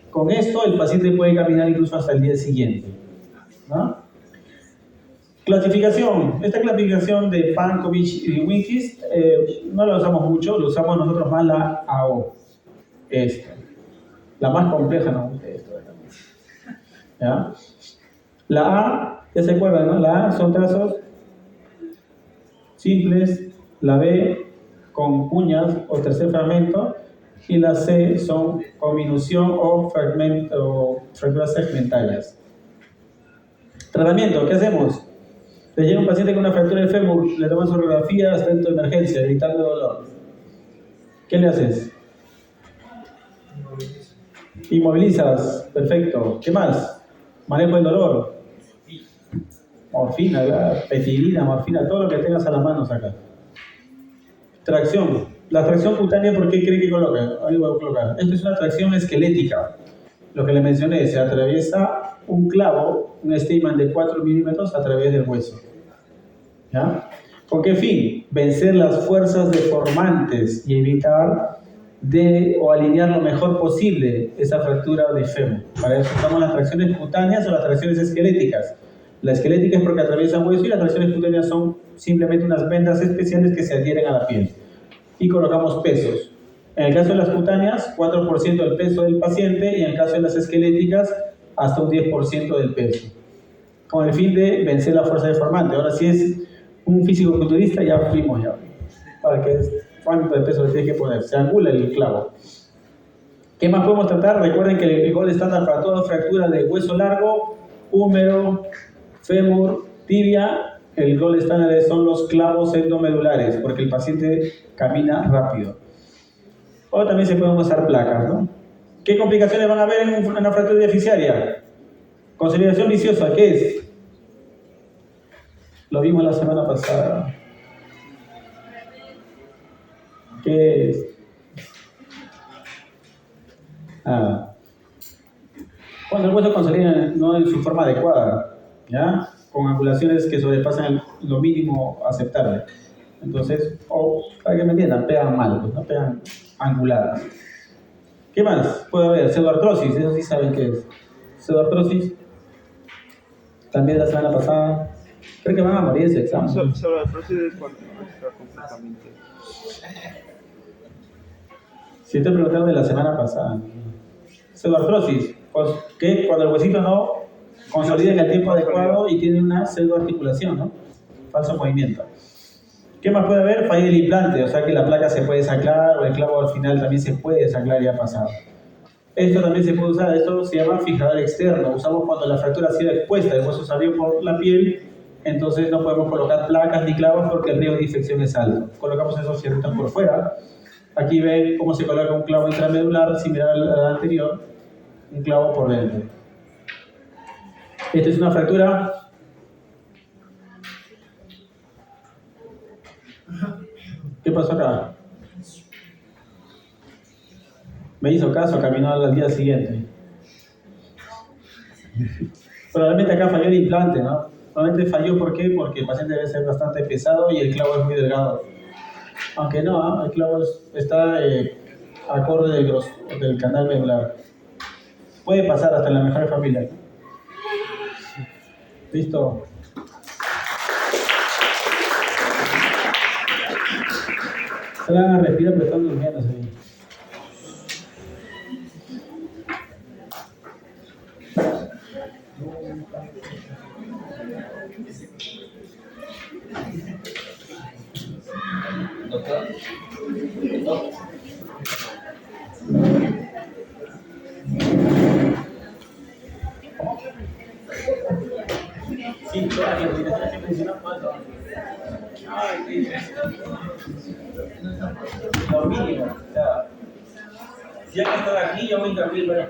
Con esto el paciente puede caminar incluso hasta el día siguiente, ¿no? Clasificación. Esta clasificación de Pankovic y Winquist no la usamos mucho, lo usamos nosotros más la AO. Esta. La más compleja nos gusta esto. ¿Ya? La A, ya se acuerdan, ¿no? La A son trazos simples, la B con uñas o tercer fragmento, y la C son conminución o fracturas segmentarias. Tratamiento, ¿qué hacemos? Le llega un paciente con una fractura del fémur, le toman su radiografía hasta dentro de emergencia, evitando dolor. ¿Qué le haces? Inmovilizas, perfecto. ¿Qué más? Manejo del dolor. Morfina, petidina, morfina, todo lo que tengas a las manos acá. Tracción. La tracción cutánea, ¿por qué creen que colocan? Ahí voy a colocar. Esto es una tracción esquelética. Lo que le mencioné, se atraviesa un clavo, un statement de 4 milímetros a través del hueso. ¿Ya? ¿Con qué fin? Vencer las fuerzas deformantes y evitar o alinear lo mejor posible esa fractura de fémur. Para eso usamos las tracciones cutáneas o las tracciones esqueléticas. La esquelética es porque atraviesa un hueso y las tracciones cutáneas son simplemente unas vendas especiales que se adhieren a la piel. Y colocamos pesos. En el caso de las cutáneas, 4% del peso del paciente, y en el caso de las esqueléticas, hasta un 10% del peso, con el fin de vencer la fuerza deformante. Ahora, si es un físico-culturista, ya fuimos ya. Para que cuánto de peso le tiene que poner. Se angula el clavo. ¿Qué más podemos tratar? Recuerden que el gold estándar para toda fractura de hueso largo, húmero, fémur, tibia, el gold estándar son los clavos endomedulares, porque el paciente camina rápido. O también se pueden usar placas, ¿no? ¿Qué complicaciones van a haber en una fractura diaficiaria? Consolidación viciosa, ¿qué es? Lo vimos la semana pasada. ¿Qué es? Cuando el hueso consolida no en su forma adecuada, ¿ya? Con angulaciones que sobrepasan lo mínimo aceptable. Entonces, para que me entiendan, pegan mal, pues, no pegan anguladas. ¿Qué más puede haber? Pseudoartrosis, eso sí saben qué es. Pseudoartrosis, también la semana pasada. Creo que van a morir ese examen.
Pseudoartrosis es cuando está completamente.
Si te preguntaron de la semana pasada. Pseudoartrosis, pues, que cuando el huesito no consolida en el tiempo adecuado y tiene una pseudoarticulación, ¿no? Falso movimiento. ¿Qué más puede haber? Falla del implante, o sea que la placa se puede saclar o el clavo al final también se puede saclar y ha pasado. Esto también se puede usar, esto se llama fijador externo. Usamos cuando la fractura ha sido expuesta, el hueso salió por la piel, entonces no podemos colocar placas ni clavos porque el riesgo de infección es alto. Colocamos esos cierritos por fuera. Aquí ven cómo se coloca un clavo intramedular, similar al anterior, un clavo por dentro. Esta es una fractura. ¿Qué pasó acá? Me hizo caso, caminó al día siguiente. Probablemente acá falló el implante, ¿no? Probablemente falló, ¿por qué? Porque el paciente debe ser bastante pesado y el clavo es muy delgado. Aunque no, el clavo está acorde del canal medular. Puede pasar hasta en la mejor familia. ¿Listo? Se van a respirar, pero están durmiendo ahí.
Doctor.
Sí, todas las indicaciones que mencionamos. Lo mínimo. O sea, ya que estaba aquí, yo me interrumpí varias cosas.